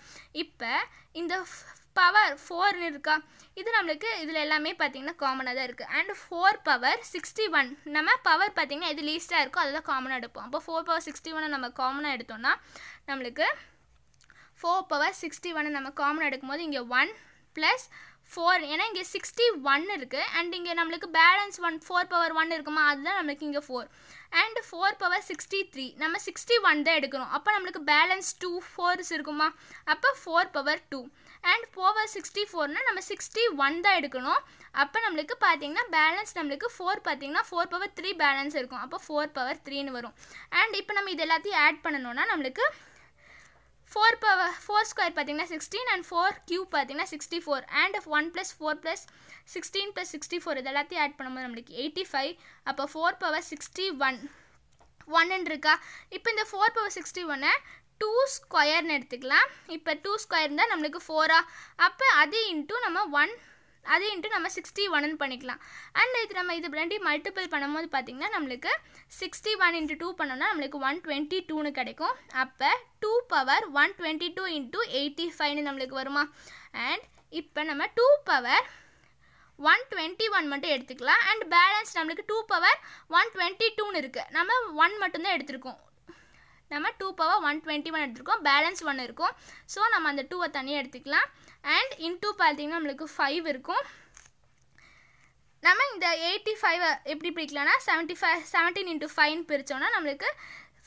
இப்போ இந்த பவர் 4 இருக்கா, இது நம்மளுக்கு இதில் எல்லாமே பார்த்தீங்கன்னா காமனாக தான் இருக்குது. அண்ட் 4^61 நம்ம பவர் பார்த்தீங்கன்னா எது லீஸ்ட்டாக இருக்கோ அதை தான் காமனாக எடுப்போம். அப்போ 4^61 நம்ம காமனாக எடுத்தோம்னா நம்மளுக்கு 4^61 நம்ம காமனாக எடுக்கும்போது இங்கே 1 + 4, ஏன்னா இங்கே 61 இருக்குது. அண்ட் இங்கே நம்மளுக்கு பேலன்ஸ் 4^1 இருக்குமா, அதுதான் நம்மளுக்கு இங்கே 4. அண்ட் 4^63 நம்ம 61 தான் எடுக்கிறோம். அப்போ நம்மளுக்கு பேலன்ஸ் 2 4s இருக்குமா, அப்போ 4^2. அண்ட் 4^64னா நம்ம 61 தான் எடுக்கணும். அப்போ நம்மளுக்கு பார்த்தீங்கன்னா பேலன்ஸ் நம்மளுக்கு 4 பார்த்தீங்கன்னா 4^3 பேலன்ஸ் இருக்கும். அப்போ 4^3ன்னு வரும். அண்ட் இப்போ நம்ம இது எல்லாத்தையும் ஆட் பண்ணணும்னா நம்மளுக்கு 4 ஸ்கொயர் பார்த்தீங்கன்னா 16 அண்ட் 4 கியூப் பார்த்தீங்கன்னா 64 அண்ட் 1 + 4 + 16 + 64 இது எல்லாத்தையும் ஆட் பண்ணும்போது நம்மளுக்கு 85. அப்போ 4^61 1 இருக்கா. இப்போ இந்த 4^61 2 ஸ்கொயர்னு எடுத்துக்கலாம். இப்போ 2 ஸ்கொயர் தான் நம்மளுக்கு 4ஆ, அப்போ அது இன்ட்டு நம்ம 1 அது இன்ட்டு நம்ம 61ன்னு பண்ணிக்கலாம். அண்ட் இது நம்ம இது ரெண்டையும் மல்டிபிள் பண்ணும்போது பார்த்தீங்கன்னா நம்மளுக்கு 61 × 2 பண்ணோம்னா நம்மளுக்கு 122ன்னு கிடைக்கும். அப்போ 2^122 × 85ன்னு நம்மளுக்கு வருமா. அண்ட் இப்போ நம்ம 2^121 மட்டும் எடுத்துக்கலாம். அண்ட் பேலன்ஸ் நம்மளுக்கு 2^122ன்னு இருக்குது. நம்ம 1 மட்டும்தான் எடுத்திருக்கோம். நம்ம 2^121 எடுத்துருக்கோம், பேலன்ஸ் 1 இருக்கும். ஸோ நம்ம அந்த 2 தனியாக எடுத்துக்கலாம். அண்ட் இன்டூ பார்த்தீங்கன்னா நம்மளுக்கு 5 இருக்கும். நம்ம இந்த 85 எப்படி பிரிக்கலாம்னா 17 × 5 பிரித்தோம்னா நம்மளுக்கு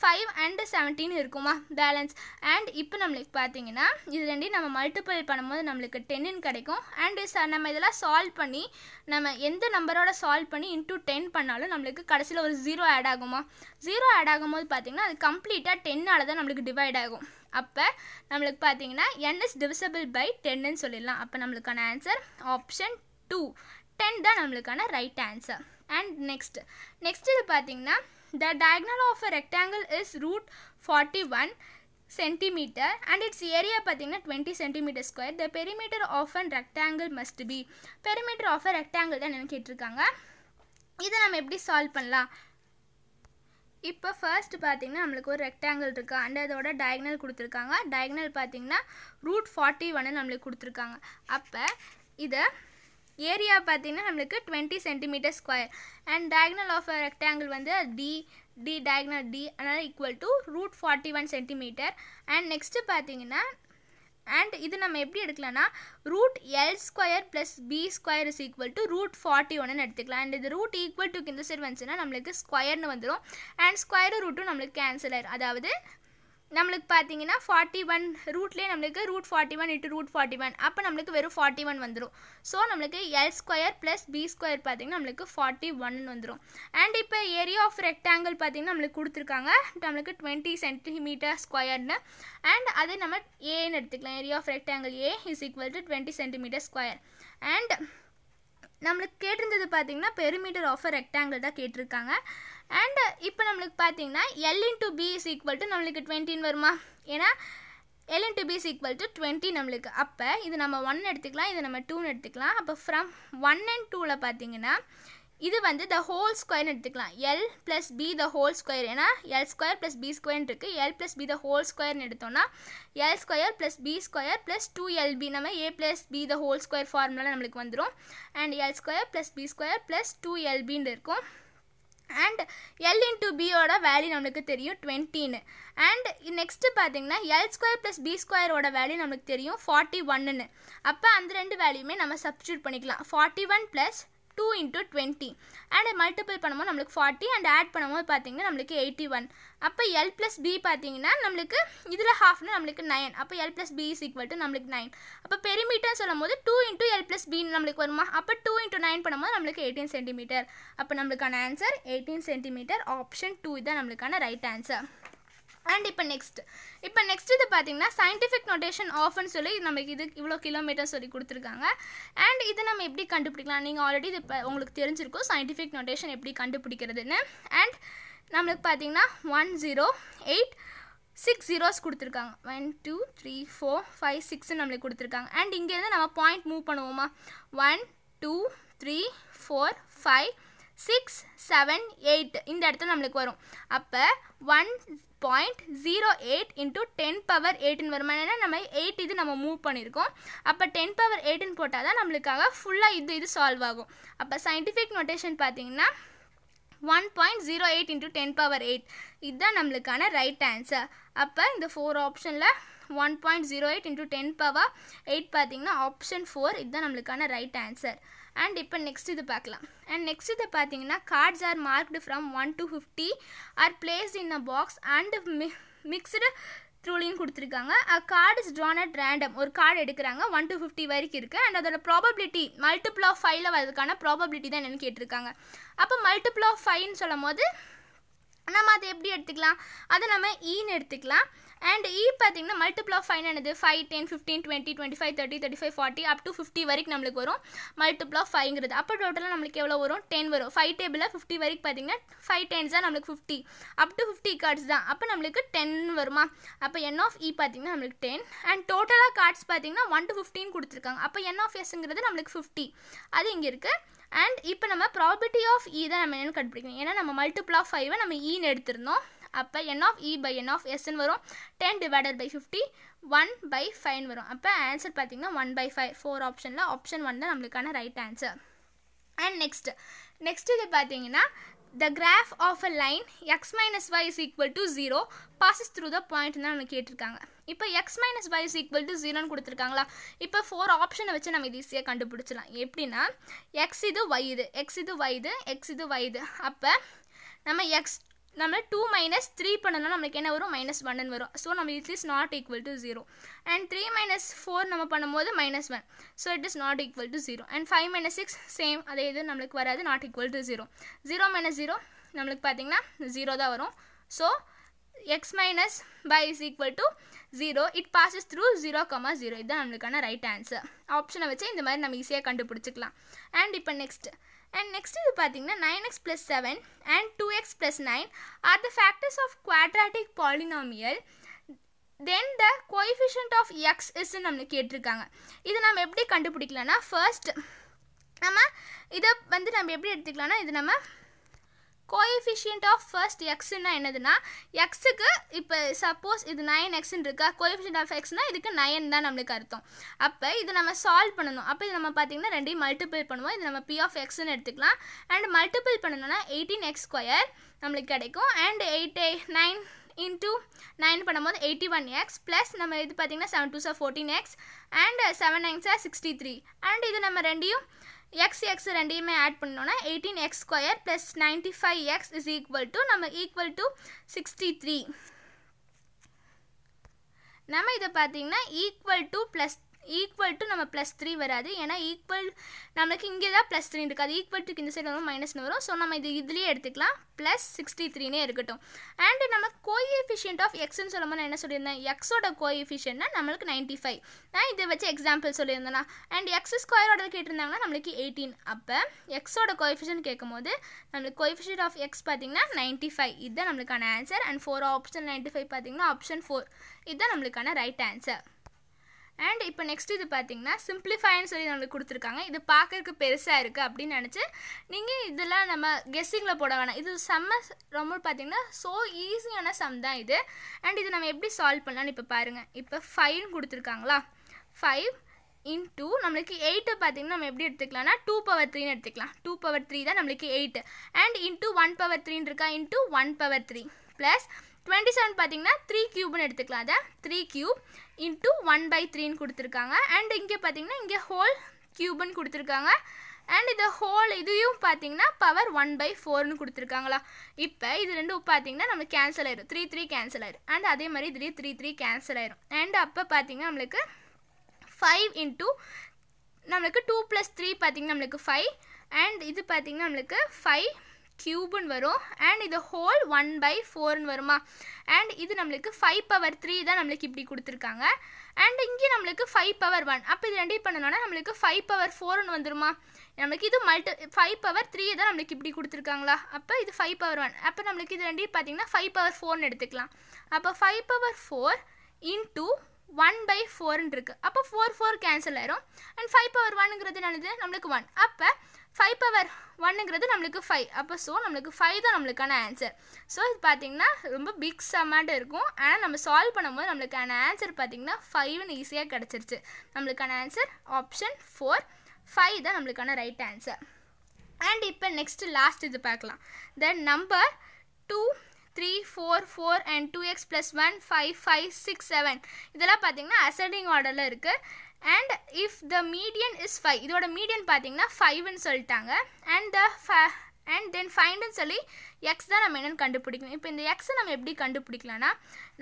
5 and 17 இருக்குமா பேலன்ஸ். அண்ட் இப்போ நம்மளுக்கு பார்த்தீங்கன்னா இது ரெண்டையும் நம்ம மல்டிபிள் பண்ணும்போது நம்மளுக்கு 10ன்னு கிடைக்கும். அண்டு நம்ம இதெல்லாம் சால்வ் பண்ணி நம்ம எந்த நம்பரோட சால்வ் பண்ணி இன்டூ 10 பண்ணாலும் நம்மளுக்கு கடைசியில் ஒரு 0 ஆட் ஆகுமா. 0 ஆட் ஆகும்போது பார்த்தீங்கன்னா அது கம்ப்ளீட்டாக 10ஆல் தான் நம்மளுக்கு டிவைட் ஆகும். அப்போ நம்மளுக்கு பார்த்தீங்கன்னா n is divisible by 10ன்னு சொல்லிடலாம். அப்போ நம்மளுக்கான ஆன்சர் ஆப்ஷன் 2 10 தான் நம்மளுக்கான ரைட் ஆன்சர். அண்ட் நெக்ஸ்ட் இது பார்த்தீங்கன்னா the diagonal of a rectangle is √41 cm and its area பார்த்தீங்கன்னா 20 cm square. The perimeter of a rectangle must be. perimeter of a rectangle தான் என்ன கேட்டிருக்காங்க. இதை நம்ம எப்படி சால்வ் பண்ணலாம். இப்போ ஃபர்ஸ்ட் பார்த்தீங்கன்னா நம்மளுக்கு ஒரு ரெக்டாங்கிள் இருக்குது. அண்ட் அதோட டயகனல் கொடுத்துருக்காங்க. டயகனல் பார்த்தீங்கன்னா √41 நம்மளுக்கு கொடுத்துருக்காங்க. அப்போ இதை ஏரியா பார்த்தீங்கன்னா நம்மளுக்கு 20 cm square. அண்ட் டயகனல் ஆஃப் அ ரெக்டாங்கிள் வந்து டி டயகனல் டி அதனால் ஈக்குவல் டு √41 cm. அண்ட் நெக்ஸ்ட்டு பார்த்தீங்கன்னா அண்ட் இது நம்ம எப்படி எடுக்கலாம்னா √L² + B² is equal to √41ன்னு எடுத்துக்கலாம். அண்ட் இது ரூட் ஈக்குவல் டுக்கு இந்த சைடு வந்துச்சுன்னா நம்மளுக்கு ஸ்கொயர்னு வந்துடும். அண்ட் ஸ்கொயர் ரூட்டும் நம்மளுக்கு கேன்சல் ஆயிடும். அதாவது நம்மளுக்கு பார்த்தீங்கன்னா 41 ரூட்லேயே நம்மளுக்கு ரூட் 41 இன்ட்டு ரூட் 41 அப்போ நம்மளுக்கு வெறும் 41 வந்துடும். ஸோ நம்மளுக்கு L square plus B square பார்த்தீங்கன்னா நம்மளுக்கு 41 வந்துடும். அண்ட் இப்போ ஏரியா ஆஃப் ரெக்டாங்கிள் பார்த்தீங்கன்னா நம்மளுக்கு கொடுத்துருக்காங்க நம்மளுக்கு 20 சென்டிமீட்டர் ஸ்கொயர்னு. அண்ட் அதை நம்ம ஏன்னு எடுத்துக்கலாம். Area of rectangle A is equal to 20 centimeter square. And நம்மளுக்கு கேட்டிருந்தது பார்த்தீங்கன்னா பெரிமீட்டர் ஆஃப் அ ரெக்டாங்கிள் தான் கேட்டிருக்காங்க. அண்ட் இப்போ நம்மளுக்கு பார்த்தீங்கன்னா L into B is equal to நம்மளுக்கு 20 வருமா? ஏன்னா L into B is equal to 20 நம்மளுக்கு. அப்போ இது நம்ம 1 எடுத்துக்கலாம், இது நம்ம 2ன்னு எடுத்துக்கலாம். அப்போ ஃப்ரம் 1 and 2ல் பார்த்தீங்கன்னா இது வந்து த ஹோல் ஸ்கொயர்னு எடுத்துக்கலாம். L plus B the whole square. ஏன்னா எல் ஸ்கொயர் ப்ளஸ் பி ஸ்கொயர்னு இருக்குது. L plus B the whole ஸ்கொயர்னு எடுத்தோம்னா L square plus B square plus 2LB நம்ம A plus B the whole square formula நம்மளுக்கு வந்துடும். And L square plus B square plus 2LBன்னு இருக்கும். அண்ட் எல் இன்ட்டு பியோட வேல்யூ நம்மளுக்கு தெரியும் 20ன்னு. அண்ட் நெக்ஸ்ட்டு பார்த்தீங்கன்னா எல் ஸ்கொயர் ப்ளஸ் பி ஸ்கொயரோட வேல்யூ நம்மளுக்கு தெரியும் 41ன்னு. அப்போ அந்த ரெண்டு வேல்யூமே நம்ம சப்ஸ்டியூட் பண்ணிக்கலாம். 41 ப்ளஸ் 2 into 20 அண்ட் மல்டிபிள் பண்ணும்போது நம்மளுக்கு 40 அண்ட் ஆட் பண்ணும்போது பார்த்தீங்கன்னா நம்மளுக்கு 81. அப்போ எல் ப்ளஸ் பி பார்த்தீங்கன்னா நம்மளுக்கு இதில் ஹாஃப்னு நம்மளுக்கு 9. அப்போ L plus B is equal to நம்மளுக்கு 9. அப்போ பெரிமீட்டர் சொல்லும் போது 2 into எல் ப்ளஸ் பி நம்மளுக்கு வருமா? அப்போ 2 into 9 பண்ணும்போது நம்மளுக்கு 18 சென்டிமீட்டர். அப்போ நம்மளுக்கான ஆன்சர் 18 சென்டிமீட்டர். ஆப்ஷன் 2 இதுதான் நம்மளுக்கான ரைட் ஆன்சர். அண்ட் இப்போ நெக்ஸ்ட் இது பார்த்தீங்கன்னா சயின்டிஃபிக் நோட்டேஷன் ஆஃப்னு சொல்லி நமக்கு இது இவ்வளோ கிலோமீட்டர் சொல்லி கொடுத்துருக்காங்க. அண்ட் இது நம்ம எப்படி கண்டுபிடிக்கலாம்? நீங்கள் ஆல்ரெடி இது இப்போ உங்களுக்கு தெரிஞ்சிருக்கும் சயின்டிஃபிக் நோட்டேஷன் எப்படி கண்டுபிடிக்கிறதுன்னு. அண்ட் நம்மளுக்கு பார்த்தீங்கன்னா 108 6 zeros கொடுத்துருக்காங்க. 1 2 3 4 5 6 நம்மளுக்கு கொடுத்துருக்காங்க. அண்ட் இங்கேருந்து நம்ம பாயிண்ட் மூவ் பண்ணுவோமா? 1 2 3 4 5 6 7 8 இந்த இடத்துல நம்மளுக்கு வரும். அப்போ 1.08 into 10 power 8 வருமா? ஏன்னா நம்ம 8 இது நம்ம மூவ் பண்ணியிருக்கோம். அப்போ 10 power 8 போட்டால் தான் நம்மளுக்காக ஃபுல்லாக இது சால்வ் ஆகும். அப்போ சயின்டிஃபிக் நோட்டேஷன் பார்த்தீங்கன்னா 1.08 into 10 power 8 இதுதான் நம்மளுக்கான ரைட் ஆன்சர். அப்போ இந்த 4 ஆப்ஷனில் 1.08 into 10 power 8 பார்த்தீங்கன்னா ஆப்ஷன் 4 இதுதான் நம்மளுக்கான ரைட் ஆன்சர். அண்ட் இப்போ நெக்ஸ்ட் இது பார்க்கலாம். அண்ட் நெக்ஸ்ட் இது பார்த்தீங்கன்னா cards are marked from 1 to 50 are placed in a box and mixed த்ரூலின்னு கொடுத்துருக்காங்க. Card is Tran at random. ஒரு கார்டு எடுக்கிறாங்க 1 to 50 வரைக்கும் இருக்குது. அண்ட் அதோட ப்ராபபிலிட்டி மல்டிபிள் ஆஃப் 5ல் வரதுக்கான ப்ராபபிலிட்டி தான் என்னென்னு கேட்டிருக்காங்க. அப்போ மல்டிபிள் ஆஃப் 5ன்னு சொல்லும் போது நம்ம அதை எப்படி எடுத்துக்கலாம்? அதை நம்ம ஈன்னு எடுத்துக்கலாம். அண்ட் இ பார்த்தீங்கன்னா மல்டிபிள் ஆஃப் 5 என்னது? 5 10 15 20 25 30 35 40 அப் டு 50 வரைக்கும் நம்மளுக்கு வரும் மல்டிபிள் ஆஃப் 5ங்கிறது. அப்போ டோட்டலாக நம்மளுக்கு எவ்வளோ வரும்? 10 வரும். 5 டேபிளில் 50 வரைக்கும் பார்த்தீங்கன்னா 5 10s தான் நம்மளுக்கு 50 அப் டு 50 கார்ட்ஸ் தான். அப்போ நம்மளுக்கு 10 வருமா? அப்போ என் ஆஃப் இ பார்த்தீங்கன்னா நம்மளுக்கு 10. அண்ட் டோட்டலாக கார்ட்ஸ் பார்த்தீங்கன்னா 1 to 15 கொடுத்துருக்காங்க. அப்போ என் ஆஃப் எஸ்ங்கிறது நம்மளுக்கு 50 அது இங்கே இருக்குது. அண்ட் இப்போ நம்ம ப்ராபர்ட்டி ஆஃப் இ தான் நம்ம என்னென்னு கண்டுபிடிக்கணும். ஏன்னா நம்ம மல்டிபிள் ஆஃப் 5 நம்ம ஈன்னு எடுத்திருந்தோம். அப்போ N of E by N of எஸ்ன்னு வரும். 10 divided by 50 1/5 வரும். அப்போ ஆன்சர் பார்த்தீங்கன்னா 1/5. 4 ஆப்ஷனில் ஆப்ஷன் 1 தான் நம்மளுக்கான ரைட் ஆன்சர். அண்ட் நெக்ஸ்ட் இது பார்த்தீங்கன்னா the graph of a line x minus y is equal to 0 passes through the point தான் நம்ம கேட்டிருக்காங்க. இப்போ x minus y is equal to 0ன்னு கொடுத்துருக்காங்களா? இப்போ 4 ஆப்ஷனை வச்சு நம்ம இது ஈஸியாக கண்டுபிடிச்சலாம். எப்படின்னா x இது y இது x இது y இது x இது y இது. அப்போ நம்ம 2 minus 3 பண்ணணும் நம்மளுக்கு என்ன வரும்? -1 வரும். ஸோ நம்ம it is not equal to 0. And 3 minus 4 நம்ம பண்ணும்போது -1. So it is not equal to 0. And 5 minus 6 same அதே இது நம்மளுக்கு வராது, நாட் ஈக்குவல் டு 0. 0 minus 0 நம்மளுக்கு பார்த்தீங்கன்னா 0 தான் வரும். So x minus y is equal to 0. it passes through 0,0. இதுதான் நம்மளுக்கான ரைட் ஆன்சர். ஆப்ஷனை வச்சு இந்த மாதிரி நம்ம ஈஸியாக கண்டுபிடிச்சிக்கலாம். அண்ட் இப்போ நெக்ஸ்ட் இது பார்த்தீங்கன்னா 9x plus 7 and 2x plus 9 are the factors of quadratic polynomial. Then the coefficient of x is நம்மளுக்கு கேட்டிருக்காங்க. இது நம்ம எப்படி கண்டுபிடிக்கலாம்னா ஃபர்ஸ்ட் நம்ம இதை வந்து நம்ம எப்படி எடுத்துக்கலாம்னா இது நம்ம கோஎஃபிஷியன்ட் ஆஃப் ஃபர்ஸ்ட் எக்ஸ்னா என்னதுன்னா எக்ஸுக்கு இப்போ சப்போஸ் இது 9x இருக்கா, கோஎஃபிஷியன்ட் ஆஃப் எக்ஸ்னால் இதுக்கு 9 தான் நம்மளுக்கு அர்த்தம். அப்போ இது நம்ம சால்வ் பண்ணணும். அப்போ இது நம்ம பார்த்தீங்கன்னா ரெண்டையும் மல்டிபிள் பண்ணுவோம். இது நம்ம p ஆஃப் எக்ஸ்ன்னு எடுத்துக்கலாம். அண்ட் மல்டிபிள் பண்ணணும்னா 18x² நம்மளுக்கு கிடைக்கும். அண்ட் 9 into 9 பண்ணும்போது 81x ப்ளஸ் நம்ம இது பார்த்தீங்கன்னா 7 2s are 14x and 7 9s are 63. And இது நம்ம ரெண்டையும் x ரெண்டையுமே ஆட் பண்ணோன்னா 18x² plus 95x is equal to நம்ம ஈக்குவல் டு 63. நம்ம இதை பார்த்தீங்கன்னா ஈக்குவல் டு நம்ம +3 வராது, ஏன்னா ஈக்குவல் நம்மளுக்கு இங்கே தான் +3 இருக்குது, அது ஈக்குவல் டுக்கு இந்த சைடு வரும் -னு வரும். ஸோ நம்ம இதுலேயே எடுத்துக்கலாம் +63 இருக்கட்டும். அண்ட் நம்ம கோஎஃபிஷியன்ட் ஆஃப் எக்ஸ்ன்னு சொல்லும்போது நான் என்ன சொல்லியிருந்தேன், எக்ஸோட கோஎஃபிஷியன்ட்னா நம்மளுக்கு 95. நான் இதை வச்சு எக்ஸாம்பிள் சொல்லியிருந்தேன்னா. அண்ட் x² கேட்டிருந்தாங்கன்னா நம்மளுக்கு 18. அப்போ எக்ஸோட கோஎஃபிஷியன்ட் கேட்கும்போது நம்மளுக்கு கோஎஃபிஷியன்ட் ஆஃப் எக்ஸ் பார்த்தீங்கன்னா 95. இதுதான் நம்மளுக்கான ஆன்சர். அண்ட் 4 ஆப்ஷன் 95 பார்த்தீங்கன்னா ஆப்ஷன் 4 இதுதான் நம்மளுக்கான ரைட் ஆன்சர். அண்ட் இப்போ நெக்ஸ்ட் இது பார்த்தீங்கன்னா சிம்பிளிஃபைன்னு சொல்லி நம்மளுக்கு கொடுத்துருக்காங்க. இது பார்க்கறதுக்கு பெருசாக இருக்குது அப்படின்னு நினச்சி நீங்கள் இதெல்லாம் நம்ம கெஸ்ஸிங்கில் போட வேணாம். இது செம்ம ரொம்ப பார்த்தீங்கன்னா ஸோ ஈஸியான சம் தான் இது. அண்ட் இது நம்ம எப்படி சால்வ் பண்ணலான்னு இப்போ பாருங்கள். இப்போ 5 கொடுத்துருக்காங்களா, 5 இன்ட்டு நம்மளுக்கு 8 பார்த்தீங்கன்னா நம்ம எப்படி எடுத்துக்கலாம்னா 2/3 எடுத்துக்கலாம். 2/3 தான் நம்மளுக்கு 8. அண்ட் இன்ட்டு 1/3 இருக்கா, இன்ட்டு 1/3 ப்ளஸ் 27 பார்த்தீங்கன்னா 3³ எடுத்துக்கலாம். அதை 3³ இன்ட்டு 1/3 கொடுத்துருக்காங்க. அண்ட் இங்கே பார்த்தீங்கன்னா இங்கே ஹோல் க்யூப்னு கொடுத்துருக்காங்க. அண்ட் இந்த ஹோல் இதையும் பார்த்தீங்கன்னா பவர் 1/4ன்னு கொடுத்துருக்காங்களா. இப்போ இது ரெண்டும் பார்த்தீங்கன்னா நம்மளுக்கு கேன்சல் ஆயிரும், 3 கேன்சல் ஆயிரும். அண்ட் அதே மாதிரி இதுலேயே 3 கேன்சல் ஆயிரும். அண்ட் அப்போ பார்த்தீங்கன்னா நம்மளுக்கு 5 இன்ட்டு நம்மளுக்கு 2 + 3 பார்த்தீங்கன்னா நம்மளுக்கு 5. அண்ட் இது பார்த்தீங்கன்னா நம்மளுக்கு 5³ வரும். அண்ட் இது ஹோல் 1/4ன்னு வருமா. அண்ட் இது நம்மளுக்கு 5/3 தான் நம்மளுக்கு இப்படி கொடுத்துருக்காங்க. அண்ட் இங்கே நம்மளுக்கு 5/1. அப்போ இது ரெண்டையும் பண்ணணும்னா நம்மளுக்கு 5/4ன்னு வந்துருமா. நம்மளுக்கு இது 5/3 தான் நம்மளுக்கு இப்படி கொடுத்துருக்காங்களா. அப்போ இது 5/1. அப்போ நம்மளுக்கு இது ரெண்டையும் பார்த்தீங்கன்னா 5/4ன்னு எடுத்துக்கலாம். அப்போ 5/4 இன்ட்டு 1/4ன்னு இருக்குது. அப்போ 4 கேன்சல் ஆயிரும். அண்ட் 5/1ங்கிறது என்னது நம்மளுக்கு 1. அப்போ 5/1ங்கிறது நம்மளுக்கு 5. அப்போ ஸோ நம்மளுக்கு 5 தான் நம்மளுக்கான ஆன்சர். ஸோ இது பார்த்தீங்கன்னா ரொம்ப பிக் சம்மாட்டு இருக்கும். ஆனால் நம்ம சால்வ் பண்ணும்போது நம்மளுக்கான ஆன்சர் பார்த்தீங்கன்னா 5ன்னு ஈஸியாக கிடச்சிருச்சு. நம்மளுக்கான ஆன்சர் ஆப்ஷன் 4, 5 தான் நம்மளுக்கான ரைட் ஆன்சர். அண்ட் இப்போ நெக்ஸ்ட் லாஸ்ட் இது பார்க்கலாம். தென் நம்பர் 2, 3, 4, 4 and 2x plus 1, 5, 5, 6, 7 இதெல்லாம் பார்த்தீங்கன்னா ascending ஆர்டரில் இருக்குது. And if the median is 5, இதோட மீடியன் பார்த்தீங்கன்னா 5ன்னு சொல்லிட்டாங்க. அண்ட் தென் ஃபைண்டுன்னு சொல்லி எக்ஸ் தான் நம்ம என்னென்னு கண்டுபிடிக்கணும். இப்போ இந்த எக்ஸை நம்ம எப்படி கண்டுபிடிக்கலாம்னா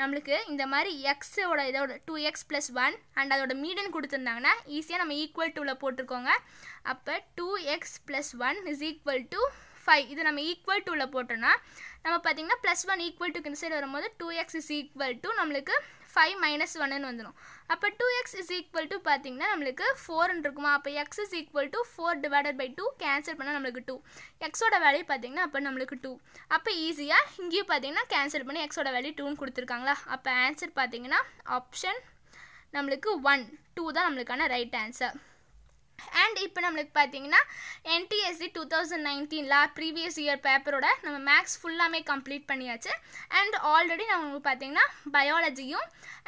நம்மளுக்கு இந்த மாதிரி எக்ஸோட இதோட 2x + 1 அண்ட் அதோட மீடியன் கொடுத்துருந்தாங்கன்னா ஈஸியாக நம்ம ஈக்குவல் டுவில் போட்டிருக்கோங்க. அப்போ 2x + 1 = 5. இது நம்ம ஈக்குவல் டுவில் போட்டோன்னா நம்ம பார்த்தீங்கன்னா +1 ஈக்குவல் டுக்கு இந்த சைடு வரும்போது 2x = நம்மளுக்கு 5 - 1ன்னு வந்துடும். அப்போ 2x = பார்த்தீங்கன்னா நம்மளுக்கு 4ன்னு இருக்குமா. அப்போ x = 4/2 கேன்சல் பண்ணால் நம்மளுக்கு 2. எக்ஸோட வேல்யூ பார்த்தீங்கன்னா அப்போ நம்மளுக்கு 2. அப்போ ஈஸியாக இங்கேயும் பார்த்தீங்கன்னா கேன்சல் பண்ணி எக்ஸோட வேல்யூ 2ன்னு கொடுத்துருக்காங்களா. அப்போ ஆன்சர் பார்த்தீங்கன்னா ஆப்ஷன் நம்மளுக்கு 1, 2 தான் நம்மளுக்கான ரைட் ஆன்சர். அண்ட் இப்போ நம்மளுக்கு பார்த்தீங்கன்னா NTSC 2019 ப்ரீவியஸ் இயர் பேப்பரோட நம்ம மேக்ஸ் ஃபுல்லாமே கம்ப்ளீட் பண்ணியாச்சு. அண்ட் ஆல்ரெடி நான் உங்களுக்கு பார்த்தீங்கன்னா பயாலஜியும்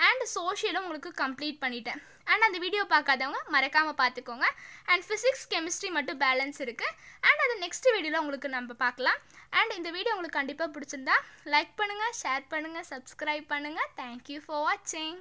அண்ட் சோஷியலும் உங்களுக்கு கம்ப்ளீட் பண்ணிட்டேன். அண்ட் அந்த வீடியோ பார்க்காதவங்க மறக்காமல் பார்த்துக்கோங்க. அண்ட் ஃபிசிக்ஸ் கெமிஸ்ட்ரி மட்டும் பேலன்ஸ் இருக்குது. அண்ட் அது நெக்ஸ்ட் வீடியோவில் உங்களுக்கு நம்ம பார்க்கலாம். அண்ட் இந்த வீடியோ உங்களுக்கு கண்டிப்பாக பிடிச்சிருந்தா லைக் பண்ணுங்கள், ஷேர் பண்ணுங்கள், சப்ஸ்கிரைப் பண்ணுங்கள். தேங்க்யூ ஃபார் வாட்சிங்.